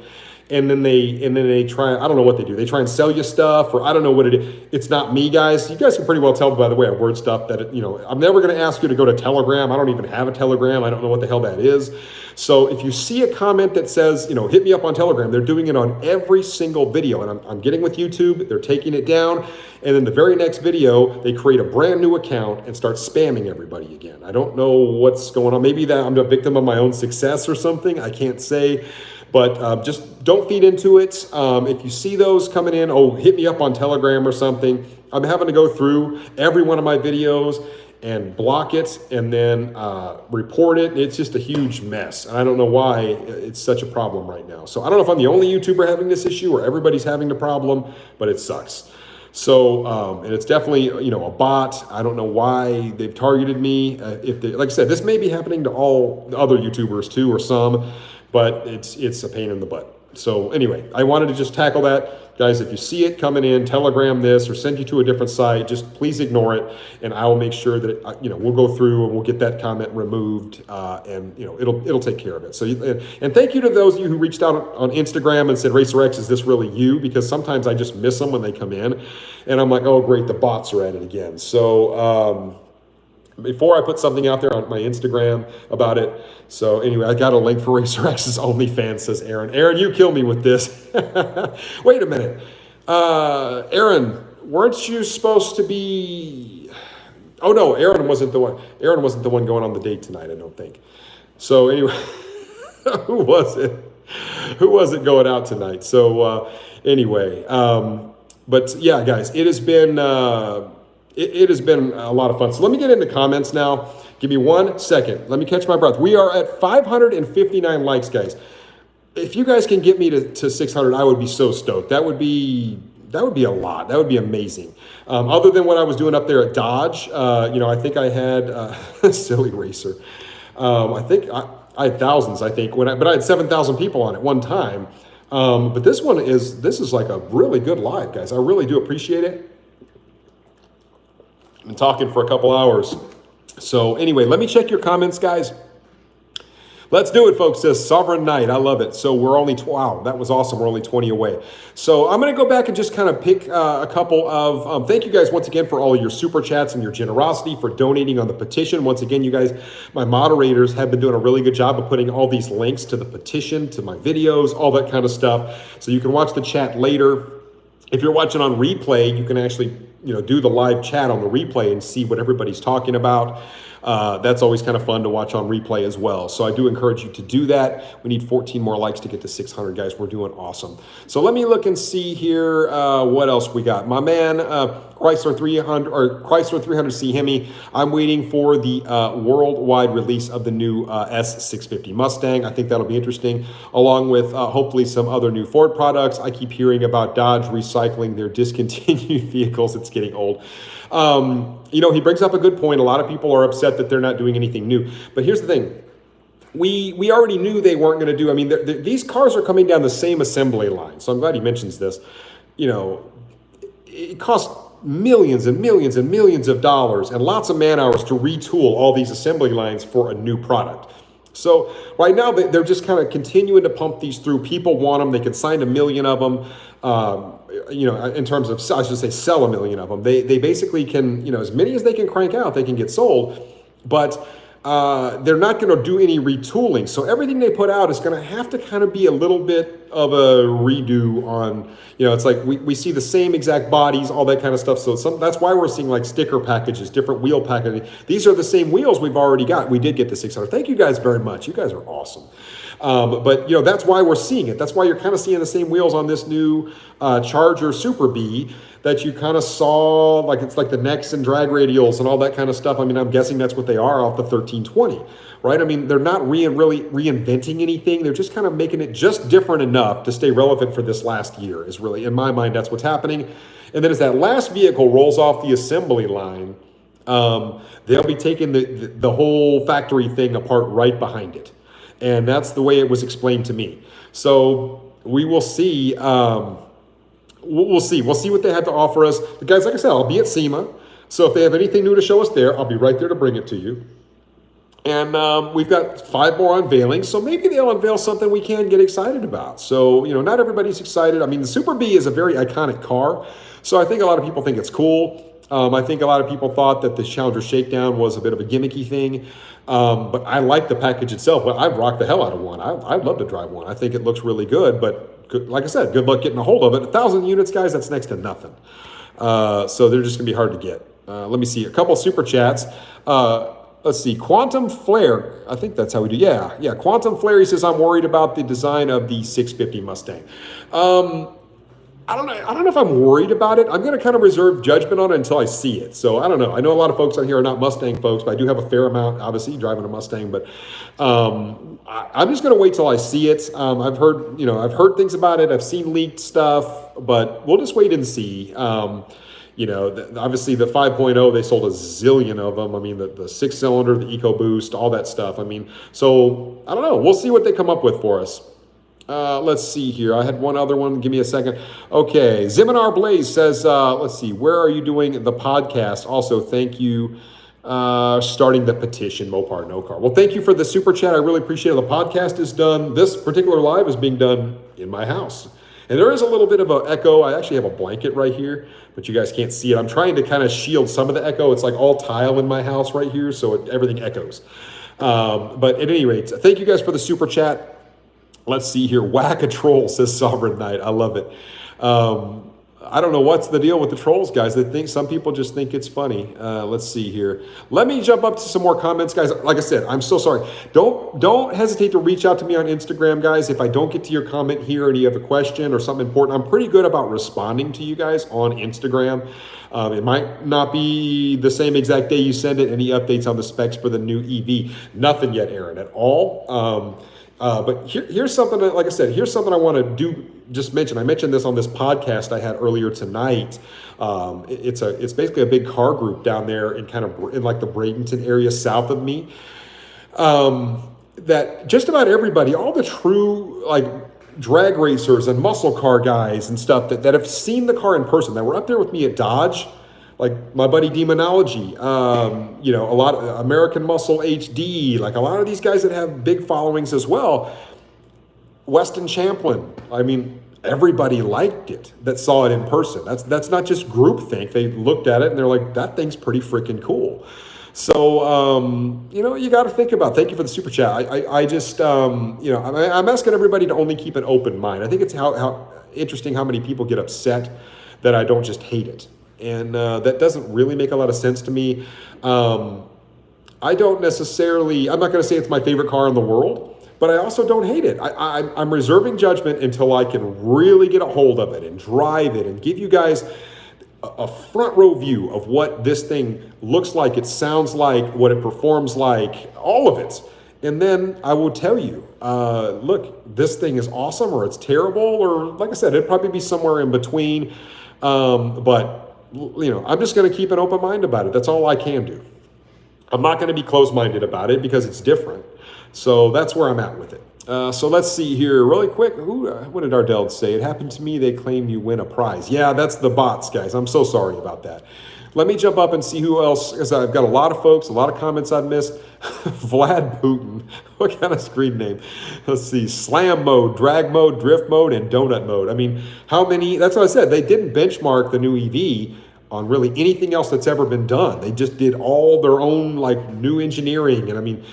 and then they try, I don't know what they do. They try and sell you stuff, or I don't know what it is. It's not me, guys. You guys can pretty well tell by the way I word stuff that, I'm never going to ask you to go to Telegram. I don't even have a Telegram. I don't know what the hell that is. So if you see a comment that says, hit me up on Telegram, they're doing it on every single video. And I'm getting with YouTube, they're taking it down. And then the very next video, they create a brand new account and start spamming everybody again. I don't know what's going on. Maybe that I'm a victim of my own success or something. I can't say. But just don't feed into it. If you see those coming in, hit me up on Telegram or something. I'm having to go through every one of my videos and block it and then report it. It's just a huge mess. And I don't know why it's such a problem right now. So I don't know if I'm the only YouTuber having this issue or everybody's having the problem, but it sucks. So, and it's definitely, a bot. I don't know why they've targeted me. Like I said, this may be happening to all the other YouTubers too, or some, but it's a pain in the butt. So anyway, I wanted to just tackle that. Guys, if you see it coming in, Telegram this or send you to a different site, just please ignore it, and I will make sure that we'll go through and we'll get that comment removed, and it'll take care of it. So and thank you to those of you who reached out on Instagram and said, RacerX, is this really you? Because sometimes I just miss them when they come in, and I'm like, oh great, the bots are at it again. So before I put something out there on my Instagram about it. So anyway, I got a link for RacerX's OnlyFans, says Aaron. Aaron, you kill me with this. Wait a minute. Aaron, weren't you supposed to be... Oh no, Aaron wasn't the one. Aaron wasn't the one going on the date tonight, I don't think. So anyway, who was it? Who was it going out tonight? So anyway, but yeah, guys, it has been it has been a lot of fun. So let me get into comments now. Give me 1 second. Let me catch my breath. We are at 559 likes, guys. If you guys can get me to 600, I would be so stoked. That would be a lot. That would be amazing. Other than what I was doing up there at Dodge, I think I had silly racer. I think I had thousands. I think but I had 7,000 people on at one time. But this is like a really good live, guys. I really do appreciate it. I've been talking for a couple hours. So anyway, let me check your comments, guys. Let's do it, folks. Says Sovereign Knight. I love it. So we're only, wow, that was awesome. We're only 20 away. So I'm going to go back and just kind of pick a couple of, thank you guys once again for all of your super chats and your generosity for donating on the petition. Once again, you guys, my moderators have been doing a really good job of putting all these links to the petition, to my videos, all that kind of stuff. So you can watch the chat later. If you're watching on replay, you can actually, do the live chat on the replay and see what everybody's talking about. That's always kind of fun to watch on replay as well. So I do encourage you to do that. We need 14 more likes to get to 600, guys. We're doing awesome. So let me look and see here what else we got. My man, Chrysler 300 or Chrysler 300C Hemi. I'm waiting for the worldwide release of the new S650 Mustang. I think that'll be interesting, along with hopefully some other new Ford products. I keep hearing about Dodge recycling their discontinued vehicles. It's getting old. He brings up a good point. A lot of people are upset that they're not doing anything new. But here's the thing. We already knew they weren't going to do, these cars are coming down the same assembly line. So I'm glad he mentions this. It costs millions and millions and millions of dollars and lots of man hours to retool all these assembly lines for a new product. So right now they're just kind of continuing to pump these through. People want them. They can sign 1 million of them. In terms of, I should say, sell 1 million of them. They basically can, as many as they can crank out, they can get sold, but they're not going to do any retooling. So everything they put out is going to have to kind of be a little bit of a redo on, it's like we see the same exact bodies, all that kind of stuff. So that's why we're seeing like sticker packages, different wheel packaging. These are the same wheels we've already got. We did get the 600. Thank you guys very much. You guys are awesome. But that's why we're seeing it. That's why you're kind of seeing the same wheels on this new Charger Super B that you kind of saw, like it's like the necks and drag radials and all that kind of stuff. I'm guessing that's what they are off the 1320, right? They're not really reinventing anything. They're just kind of making it just different enough to stay relevant for this last year is really, in my mind, that's what's happening. And then as that last vehicle rolls off the assembly line, they'll be taking the whole factory thing apart right behind it. And that's the way it was explained to me. So we will see. We'll see. We'll see what they have to offer us. The guys, like I said, I'll be at SEMA. So if they have anything new to show us there, I'll be right there to bring it to you. And we've got 5 more unveilings. So maybe they'll unveil something we can get excited about. So, not everybody's excited. The Super B is a very iconic car. So I think a lot of people think it's cool. I think a lot of people thought that the Challenger Shakedown was a bit of a gimmicky thing. But I like the package itself. I'd rock the hell out of one. I'd love to drive one. I think it looks really good. But like I said, good luck getting a hold of it. 1,000 units, guys, that's next to nothing. So they're just going to be hard to get. Let me see. A couple super chats. Let's see. Quantum Flare. I think that's how we do. Yeah. Quantum Flare, he says, I'm worried about the design of the 650 Mustang. I don't know if I'm worried about it. I'm going to kind of reserve judgment on it until I see it. So I don't know. I know a lot of folks out here are not Mustang folks, but I do have a fair amount, obviously, driving a Mustang. But I'm just going to wait till I see it. I've heard things about it. I've seen leaked stuff, but we'll just wait and see. Obviously the 5.0, they sold a zillion of them. The 6-cylinder, the EcoBoost, all that stuff. So I don't know. We'll see what they come up with for us. Let's see here. I had one other one. Give me a second. Okay. Ziminar Blaze says, let's see, where are you doing the podcast? Also, thank you. Starting the petition, Mopar, no car. Well, thank you for the super chat. I really appreciate it. The podcast is done. This particular live is being done in my house. And there is a little bit of an echo. I actually have a blanket right here, but you guys can't see it. I'm trying to kind of shield some of the echo. It's like all tile in my house right here, so everything echoes. But at any rate, thank you guys for the super chat. Let's see here. Whack a troll, says Sovereign Knight. I love it. I don't know what's the deal with the trolls, guys. They think some people just think it's funny. Let's see here. Let me jump up to some more comments, guys. Like I said, I'm so sorry. Don't hesitate to reach out to me on Instagram, guys. If I don't get to your comment here and you have a question or something important, I'm pretty good about responding to you guys on Instagram. It might not be the same exact day you send it. Any updates on the specs for the new EV? Nothing yet, Aaron, at all. But here's something that, like I said, here's something I want to just mention. I mentioned this on this podcast I had earlier tonight. It's basically a big car group down there in like the Bradenton area south of me. That just about everybody, all the true like drag racers and muscle car guys and stuff that have seen the car in person, that were up there with me at Dodge, like my buddy Demonology, a lot of American Muscle HD, like a lot of these guys that have big followings as well. Weston Champlin, I mean, everybody liked it that saw it in person. That's not just groupthink. They looked at it and they're like, that thing's pretty freaking cool. So, you got to think about, thank you for the super chat. I just, I'm asking everybody to only keep an open mind. I think it's how interesting how many people get upset that I don't just hate it. And that doesn't really make a lot of sense to me. I don't necessarily, I'm not going to say it's my favorite car in the world, but I also don't hate it. I'm reserving judgment until I can really get a hold of it and drive it and give you guys a front row view of what this thing looks like, it sounds like, what it performs like, all of it. And then I will tell you, look, this thing is awesome or it's terrible, or like I said, it'd probably be somewhere in between. But I'm just going to keep an open mind about it. That's all I can do. I'm not going to be closed-minded about it because it's different. So that's where I'm at with it. So let's see here really quick. What did Ardell say? It happened to me. They claim you win a prize. Yeah, that's the bots, guys. I'm so sorry about that. Let me jump up and see who else, because I've got a lot of folks, a lot of comments I've missed. Vlad Putin. What kind of screen name? Let's see. Slam mode, drag mode, drift mode, and donut mode. I mean, how many? That's what I said. They didn't benchmark the new EV on really anything else that's ever been done. They just did all their own like new engineering. And I mean,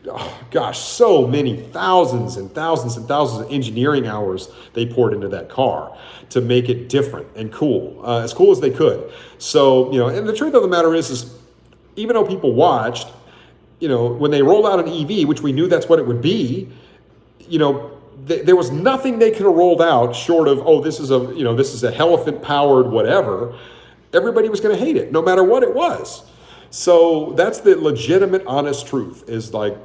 oh gosh, so many thousands and thousands and thousands of engineering hours they poured into that car to make it different and cool, as cool as they could. So, and the truth of the matter is even though people watched, when they rolled out an EV, which we knew that's what it would be, there was nothing they could have rolled out short of, this is a elephant powered whatever. Everybody was going to hate it no matter what it was. So that's the legitimate, honest truth, is like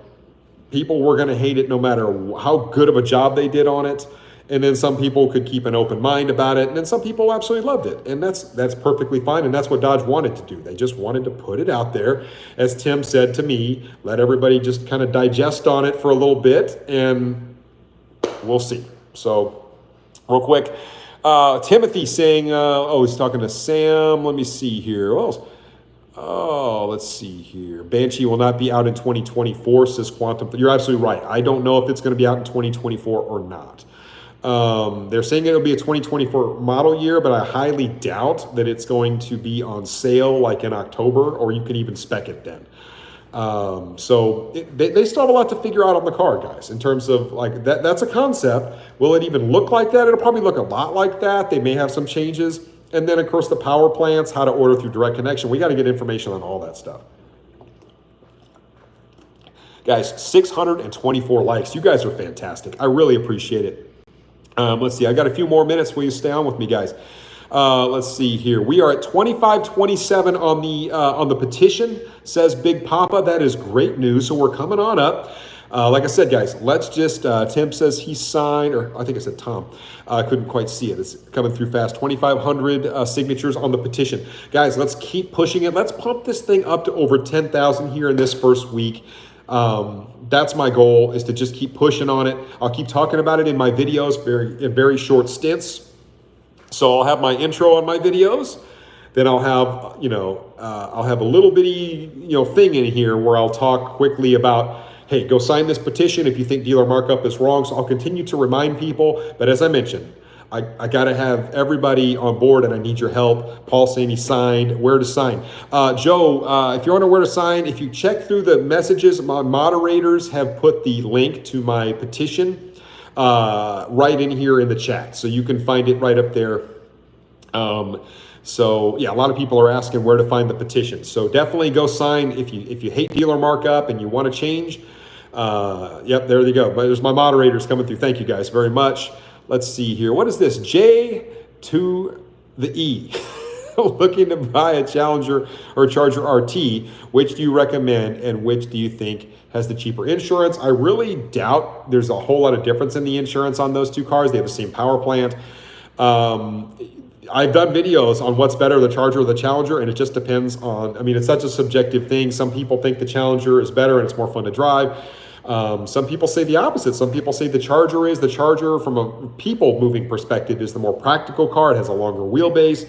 people were going to hate it no matter how good of a job they did on it. And then some people could keep an open mind about it. And then some people absolutely loved it. And that's perfectly fine. And that's what Dodge wanted to do. They just wanted to put it out there. As Tim said to me, let everybody just kind of digest on it for a little bit and we'll see. So real quick, Timothy saying, he's talking to Sam. Let me see here. Let's see here. Banshee will not be out in 2024, says Quantum. You're absolutely right. I don't know if it's going to be out in 2024 or not. They're saying it'll be a 2024 model year, but I highly doubt that it's going to be on sale like in October, or you can even spec it then. They still have a lot to figure out on the car, guys, in terms of like that's a concept. Will it even look like that? It'll probably look a lot like that. They may have some changes. And then, of course, the power plants, how to order through direct connection. We got to get information on all that stuff. Guys, 624 likes. You guys are fantastic. I really appreciate it. Let's see. I got a few more minutes. Will you stay on with me, guys? Let's see here. We are at 2527 on the petition, says Big Papa. That is great news. So we're coming on up. Like I said, guys, let's just, Tim says he signed, or I think I said Tom. I couldn't quite see it. It's coming through fast. 2,500 signatures on the petition. Guys, let's keep pushing it. Let's pump this thing up to over 10,000 here in this first week. That's my goal, is to just keep pushing on it. I'll keep talking about it in my videos in very short stints. So I'll have my intro on my videos. Then I'll have, I'll have a little bitty, thing in here where I'll talk quickly about, hey, go sign this petition if you think dealer markup is wrong. So I'll continue to remind people. But as I mentioned, I got to have everybody on board, and I need your help. Paul saying he signed. Where to sign? Joe, if you want to know where to sign, if you check through the messages, my moderators have put the link to my petition right in here in the chat. So you can find it right up there. So yeah, a lot of people are asking where to find the petition. So definitely go sign if you hate dealer markup and you want to change. Yep, there you go. But there's my moderators coming through. Thank you guys very much. Let's see here. What is this? J to the E. Looking to buy a Challenger or a Charger RT. Which do you recommend and which do you think has the cheaper insurance? I really doubt there's a whole lot of difference in the insurance on those two cars. They have the same power plant. I've done videos on what's better, the Charger or the Challenger, and it just depends on, I mean, it's such a subjective thing. Some people think the Challenger is better and it's more fun to drive. Some people say the opposite. Some people say the Charger is. The Charger, from a people moving perspective, is the more practical car. It has a longer wheelbase.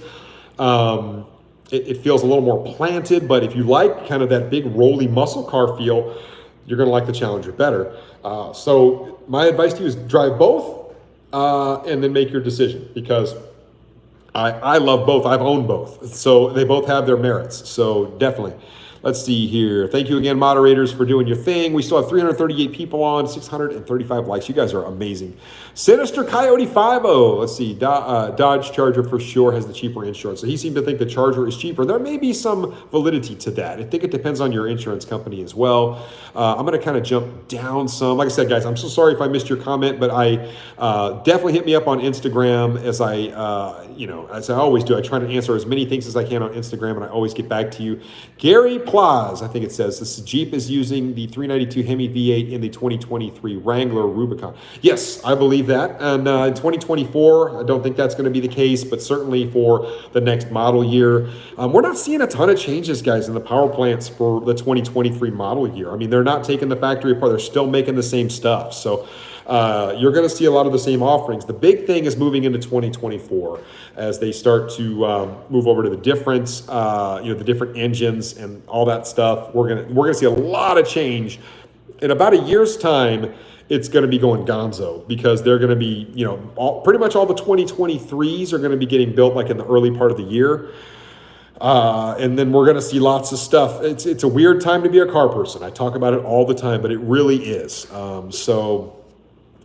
It feels a little more planted, but if you like kind of that big rolly muscle car feel, you're going to like the Challenger better. So my advice to you is drive both and then make your decision, because I love both. I've owned both. So they both have their merits. So definitely. Let's see here. Thank you again, moderators, for doing your thing. We still have 338 people on, 635 likes. You guys are amazing. Sinister Coyote 50. Let's see. Dodge Charger for sure has the cheaper insurance. So he seemed to think the Charger is cheaper. There may be some validity to that. I think it depends on your insurance company as well. I'm going to kind of jump down some. Like I said, guys, I'm so sorry if I missed your comment, but I definitely hit me up on Instagram as as I always do. I try to answer as many things as I can on Instagram, and I always get back to you. Gary Plaz, I think it says, this Jeep is using the 392 Hemi V8 in the 2023 Wrangler Rubicon. Yes, I believe that. And in 2024, I don't think that's going to be the case, but certainly for the next model year. We're not seeing a ton of changes, guys, in the power plants for the 2023 model year. I mean, they're not taking the factory apart. They're still making the same stuff. So you're going to see a lot of the same offerings. The big thing is moving into 2024 as they start to move over to the difference, the different engines and all that stuff. We're gonna see a lot of change. In about a year's time, it's going to be going gonzo, because they're going to be, pretty much all the 2023s are going to be getting built like in the early part of the year. And then we're going to see lots of stuff. It's a weird time to be a car person. I talk about it all the time, but it really is. So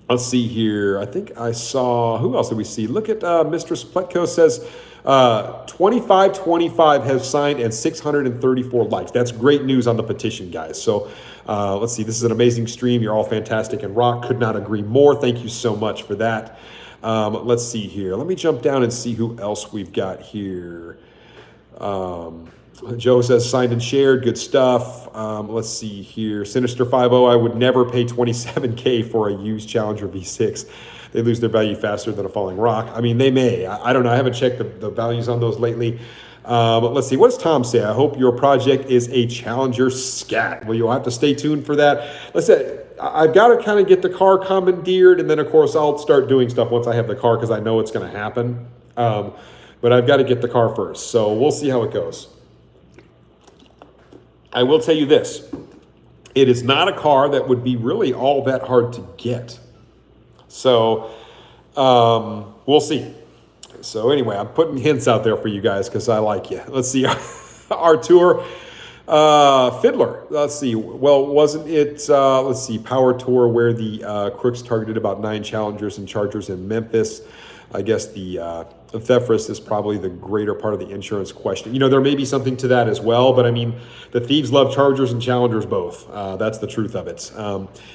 let's see here. I think I saw, who else did we see? Look at Mistress Pletko says 2525 has signed and 634 likes. That's great news on the petition, guys. So let's see. This is an amazing stream. You're all fantastic and rock. Could not agree more. Thank you so much for that. Let's see here. Let me jump down and see who else we've got here. Joe says signed and shared. Good stuff. Let's see here. Sinister 50. I would never pay $27K for a used Challenger V6. They lose their value faster than a falling rock. I mean, they may. I don't know. I haven't checked the values on those lately. But let's see. What does Tom say? I hope your project is a Challenger scat. Well, you'll have to stay tuned for that. Let's say I've got to kind of get the car commandeered, and then, of course, I'll start doing stuff once I have the car, because I know it's going to happen. But I've got to get the car first. So we'll see how it goes. I will tell you this. It is not a car that would be really all that hard to get. So we'll see. So anyway, I'm putting hints out there for you guys because I like you. Let's see. Artur Fiddler. Let's see. Well, wasn't it, let's see, Power Tour, where the crooks targeted about 9 Challengers and Chargers in Memphis? I guess the theft risk is probably the greater part of the insurance question. There may be something to that as well, but I mean, the thieves love Chargers and Challengers both. That's the truth of it.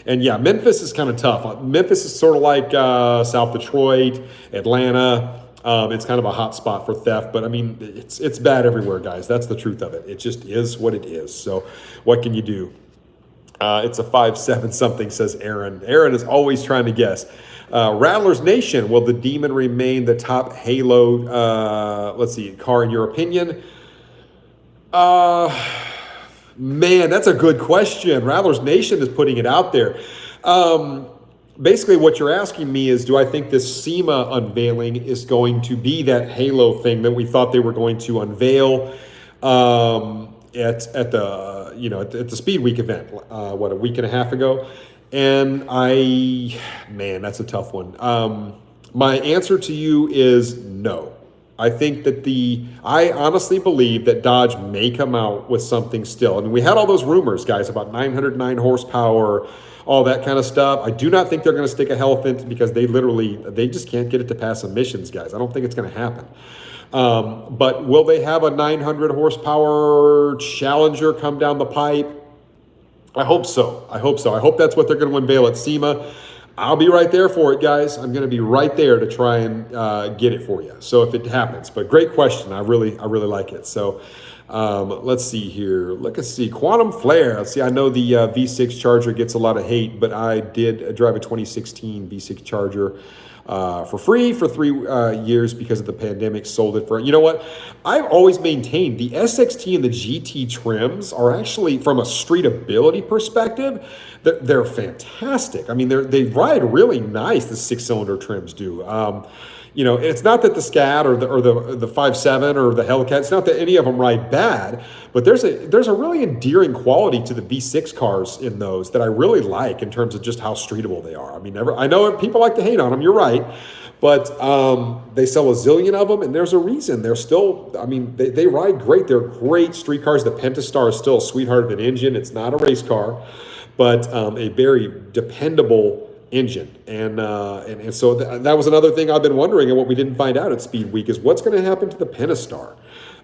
And yeah, Memphis is kind of tough. Memphis is sort of like South Detroit, Atlanta. It's kind of a hot spot for theft, but I mean, it's bad everywhere, guys. That's the truth of it. It just is what it is. So what can you do? It's a 5-7 something, says Aaron. Aaron is always trying to guess. Rattlers Nation, will the Demon remain the top Halo, let's see, car in your opinion? Man, that's a good question. Rattlers Nation is putting it out there. Basically, what you're asking me is, do I think this SEMA unveiling is going to be that Halo thing that we thought they were going to unveil at the Speed Week event, a week and a half ago? And man, that's a tough one. My answer to you is no. I think that I honestly believe that Dodge may come out with something still. I mean, we had all those rumors, guys, about 909 horsepower, all that kind of stuff. I do not think they're going to stick a Elephant because they just can't get it to pass emissions, guys. I don't think it's going to happen. But will they have a 900 horsepower Challenger come down the pipe? I hope so. I hope so. I hope that's what they're going to unveil at SEMA. I'll be right there for it, guys. I'm going to be right there to try and get it for you. So if it happens, but great question. I really like it. So let's see here. Let's see. Quantum Flare. Let's see. I know the V6 Charger gets a lot of hate, but I did drive a 2016 V6 Charger for free for 3 years because of the pandemic. Sold it for, you know what? I've always maintained the SXT and the GT trims are actually, from a streetability perspective, they're fantastic. I mean, they ride really nice. The 6-cylinder trims do. You know, it's not that the Scat or the 5.7 or the Hellcat, it's not that any of them ride bad, but there's a really endearing quality to the V6 cars in those that I really like in terms of just how streetable they are. I mean, I know people like to hate on them, you're right, but they sell a zillion of them, and there's a reason. They're still, I mean, they ride great. They're great street cars. The Pentastar is still a sweetheart of an engine. It's not a race car, but a very dependable engine. And so that was another thing I've been wondering, and what we didn't find out at Speed Week is what's going to happen to the Pentastar.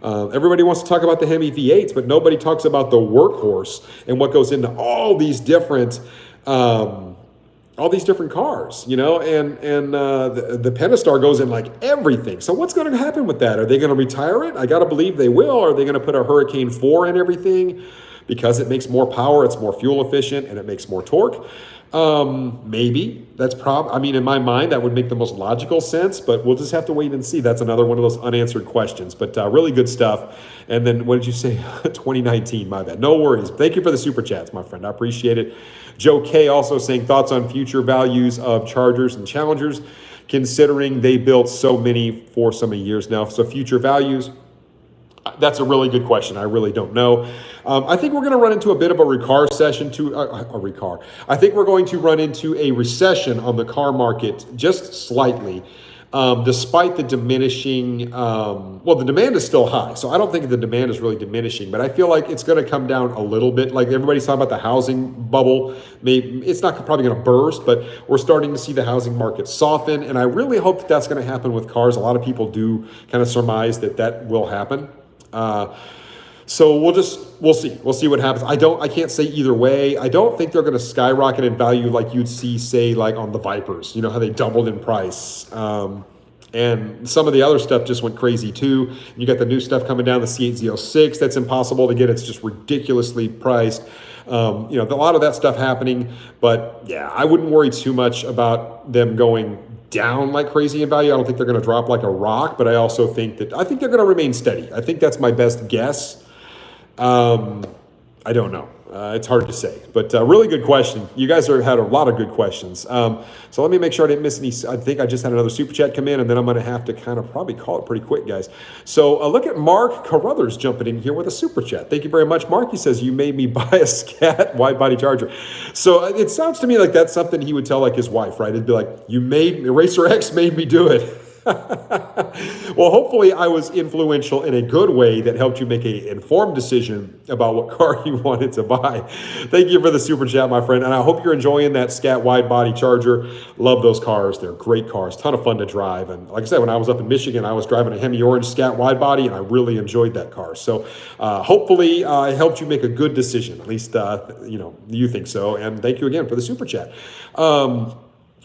Everybody wants to talk about the Hemi V8s, but nobody talks about the workhorse and what goes into all these different cars, you know, and the Pentastar goes in like everything. So what's going to happen with that? Are they going to retire it? I got to believe they will. Are they going to put a Hurricane 4 in everything because it makes more power, it's more fuel efficient, and it makes more torque? Maybe. That's I mean, in my mind, that would make the most logical sense, but we'll just have to wait and see. That's another one of those unanswered questions, but really good stuff. And then what did you say? 2019, my bad. No worries. Thank you for the super chats, my friend. I appreciate it. Joe K also saying thoughts on future values of Chargers and Challengers, considering they built so many for so many years now. So future values. That's a really good question. I really don't know. I think we're going to run into a bit of a recar session I think we're going to run into a recession on the car market just slightly, despite the diminishing, well, the demand is still high. So I don't think the demand is really diminishing, but I feel like it's going to come down a little bit. Like everybody's talking about the housing bubble. Maybe it's not probably going to burst, but we're starting to see the housing market soften. And I really hope that that's going to happen with cars. A lot of people do kind of surmise that will happen. So we'll see what happens. I can't say either way. I don't think they're going to skyrocket in value like you'd see, say, like on the Vipers, you know, how they doubled in price. And some of the other stuff just went crazy too. You got the new stuff coming down, the C8 Z06, that's impossible to get. It's just ridiculously priced. You know, a lot of that stuff happening, but yeah, I wouldn't worry too much about them going down like crazy in value. I don't think they're going to drop like a rock, but I also think they're going to remain steady. I think that's my best guess. I don't know. It's hard to say, but really good question. You guys had a lot of good questions. So let me make sure I didn't miss any. I think I just had another super chat come in, and then I'm going to have to kind of probably call it pretty quick, guys. So look at Mark Carruthers jumping in here with a super chat. Thank you very much, Mark. He says, you made me buy a Scat wide body Charger. So it sounds to me like that's something he would tell like his wife, right? It'd be like, RacerX made me do it. Well, hopefully I was influential in a good way that helped you make an informed decision about what car you wanted to buy. Thank you for the super chat, my friend. And I hope you're enjoying that Scat wide body Charger. Love those cars. They're great cars. Ton of fun to drive. And like I said, when I was up in Michigan, I was driving a Hemi Orange Scat wide body, and I really enjoyed that car. So hopefully I helped you make a good decision. At least, you think so. And thank you again for the super chat.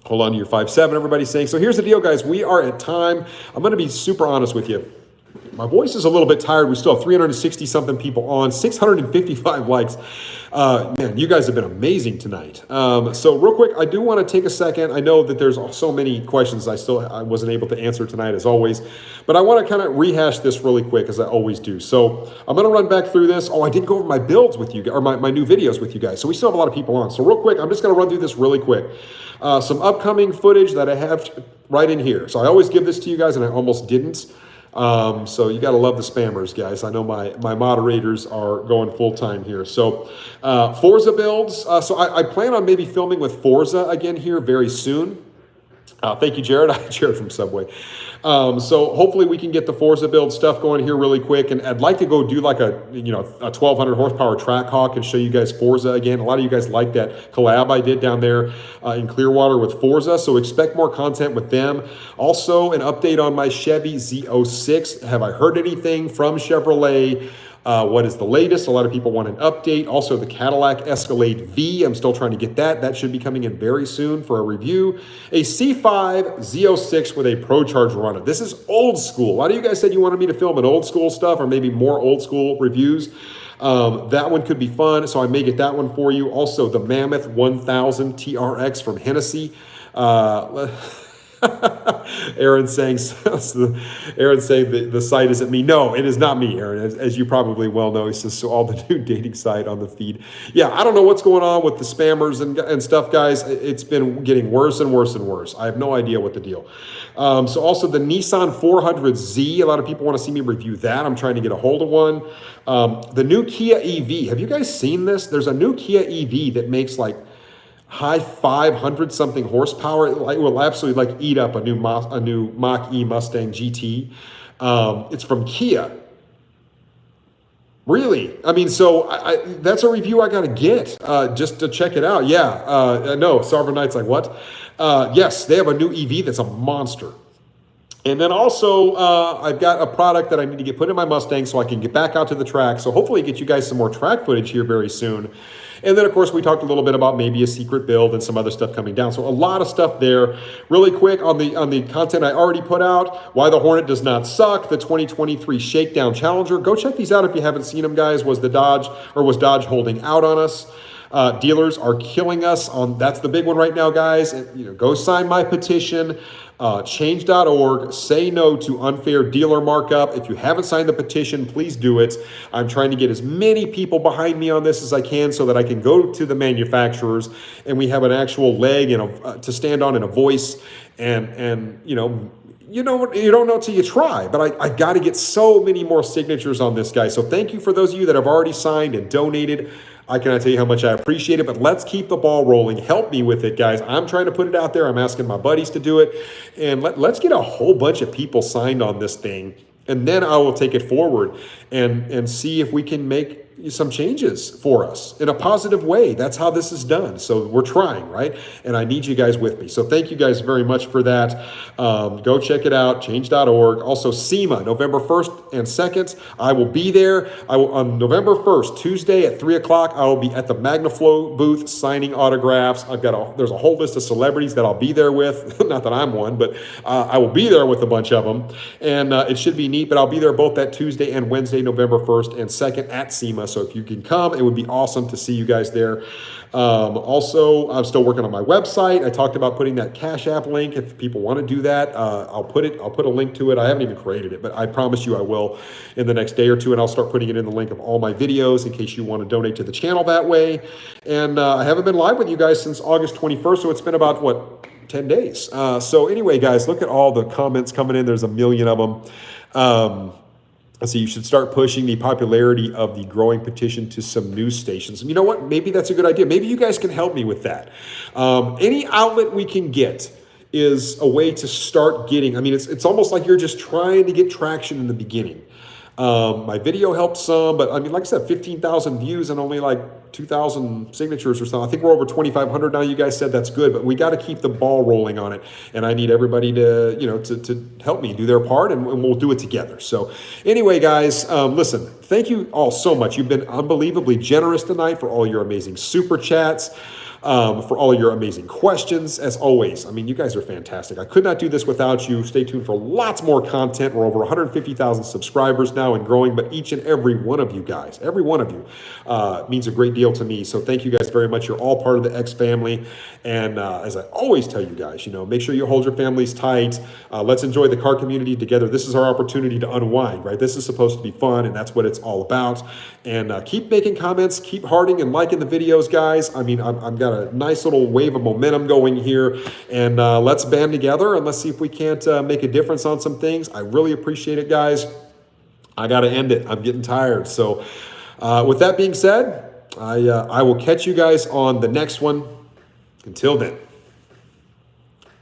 Hold on to your 5.7, everybody's saying. So here's the deal, guys. We are at time. I'm going to be super honest with you. My voice is a little bit tired. We still have 360-something people on, 655 likes. Man, you guys have been amazing tonight. So real quick, I do want to take a second. I know that there's so many questions I wasn't able to answer tonight, as always. But I want to kind of rehash this really quick, as I always do. So I'm going to run back through this. Oh, I didn't go over my builds with you, or my new videos with you guys. So we still have a lot of people on. So real quick, I'm just going to run through this really quick. Some upcoming footage that I have right in here. So I always give this to you guys, and I almost didn't. So you got to love the spammers, guys. I know my moderators are going full time here. So Forza builds. So I plan on maybe filming with Forza again here very soon. Thank you, Jared. Jared from Subway. So hopefully we can get the Forza build stuff going here really quick. And I'd like to go do like a 1200 horsepower track hawk and show you guys Forza again. A lot of you guys like that collab I did down there in Clearwater with Forza. So expect more content with them. Also an update on my Chevy Z06. Have I heard anything from Chevrolet? What is the latest? A lot of people want an update. Also, the Cadillac Escalade V. I'm still trying to get that. That should be coming in very soon for a review. A C5 Z06 with a Pro Charger on it. This is old school. A lot of you guys said you wanted me to film an old school stuff or maybe more old school reviews. That one could be fun, so I may get that one for you. Also, the Mammoth 1000 TRX from Hennessy. Aaron saying the site isn't me. No, it is not me, Aaron. As you probably well know, he says, so all the new dating site on the feed. Yeah, I don't know what's going on with the spammers and stuff, guys. It's been getting worse and worse and worse. I have no idea what the deal. So also the Nissan 400Z. A lot of people want to see me review that. I'm trying to get a hold of one. The new Kia EV. Have you guys seen this? There's a new Kia EV that makes like high 500 something horsepower. It will absolutely like eat up a new Mach-E Mustang GT. It's from Kia. Really? I mean, so that's a review I got to get just to check it out. Yeah. No, Sarver Knight's like, what? Yes, they have a new EV that's a monster. And then also, I've got a product that I need to get put in my Mustang so I can get back out to the track. So hopefully get you guys some more track footage here very soon. And then, of course, we talked a little bit about maybe a secret build and some other stuff coming down. So a lot of stuff there. Really quick on the content I already put out, why the Hornet does not suck, the 2023 Shakedown Challenger. Go check these out if you haven't seen them, guys. Was Dodge holding out on us? Dealers are killing us on, that's the big one right now, guys. And, go sign my petition. Change.org, say no to unfair dealer markup. If you haven't signed the petition, please do it. I'm trying to get as many people behind me on this as I can so that I can go to the manufacturers and we have an actual leg and to stand on and a voice and you don't know till you try, but I got to get so many more signatures on this, guy. So thank you for those of you that have already signed and donated. I cannot tell you how much I appreciate it, but let's keep the ball rolling. Help me with it, guys. I'm trying to put it out there. I'm asking my buddies to do it. And let's get a whole bunch of people signed on this thing. And then I will take it forward and see if we can make some changes for us in a positive way. That's how this is done. So we're trying, right? And I need you guys with me. So thank you guys very much for that. Go check it out, change.org. Also SEMA, November 1st and 2nd. I will be there. On November 1st, Tuesday at 3 o'clock, I will be at the MagnaFlow booth signing autographs. There's a whole list of celebrities that I'll be there with. Not that I'm one, but I will be there with a bunch of them. And it should be neat, but I'll be there both that Tuesday and Wednesday, November 1st and 2nd at SEMA. So if you can come, it would be awesome to see you guys there. Also, I'm still working on my website. I talked about putting that Cash App link. If people want to do that, I'll put a link to it. I haven't even created it, but I promise you I will in the next day or two, and I'll start putting it in the link of all my videos in case you want to donate to the channel that way. And I haven't been live with you guys since August 21st, so it's been about, 10 days. So anyway, guys, look at all the comments coming in. There's a million of them. So you should start pushing the popularity of the growing petition to some news stations. And you know what? Maybe that's a good idea. Maybe you guys can help me with that. Any outlet we can get is a way to start getting, it's almost like you're just trying to get traction in the beginning. My video helped some, but like I said, 15,000 views and only like 2,000 signatures or something. I think we're over 2,500 now. You guys said that's good, but we got to keep the ball rolling on it. And I need everybody to, to help me do their part, and we'll do it together. So anyway, guys, listen, thank you all so much. You've been unbelievably generous tonight for all your amazing super chats. For all of your amazing questions, as always. You guys are fantastic. I could not do this without you. Stay tuned for lots more content. We're over 150,000 subscribers now and growing, but each and every one of you guys, every one of you means a great deal to me. So thank you guys very much. You're all part of the X family. And as I always tell you guys, make sure you hold your families tight. Let's enjoy the car community together. This is our opportunity to unwind, right? This is supposed to be fun, and that's what it's all about. And keep making comments, keep hearting and liking the videos, guys. I've got a nice little wave of momentum going here, and let's band together and let's see if we can't make a difference on some things. I really appreciate it, guys. I got to end it. I'm getting tired. So with that being said, I will catch you guys on the next one. Until then.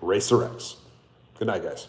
RacerX. Good night, guys.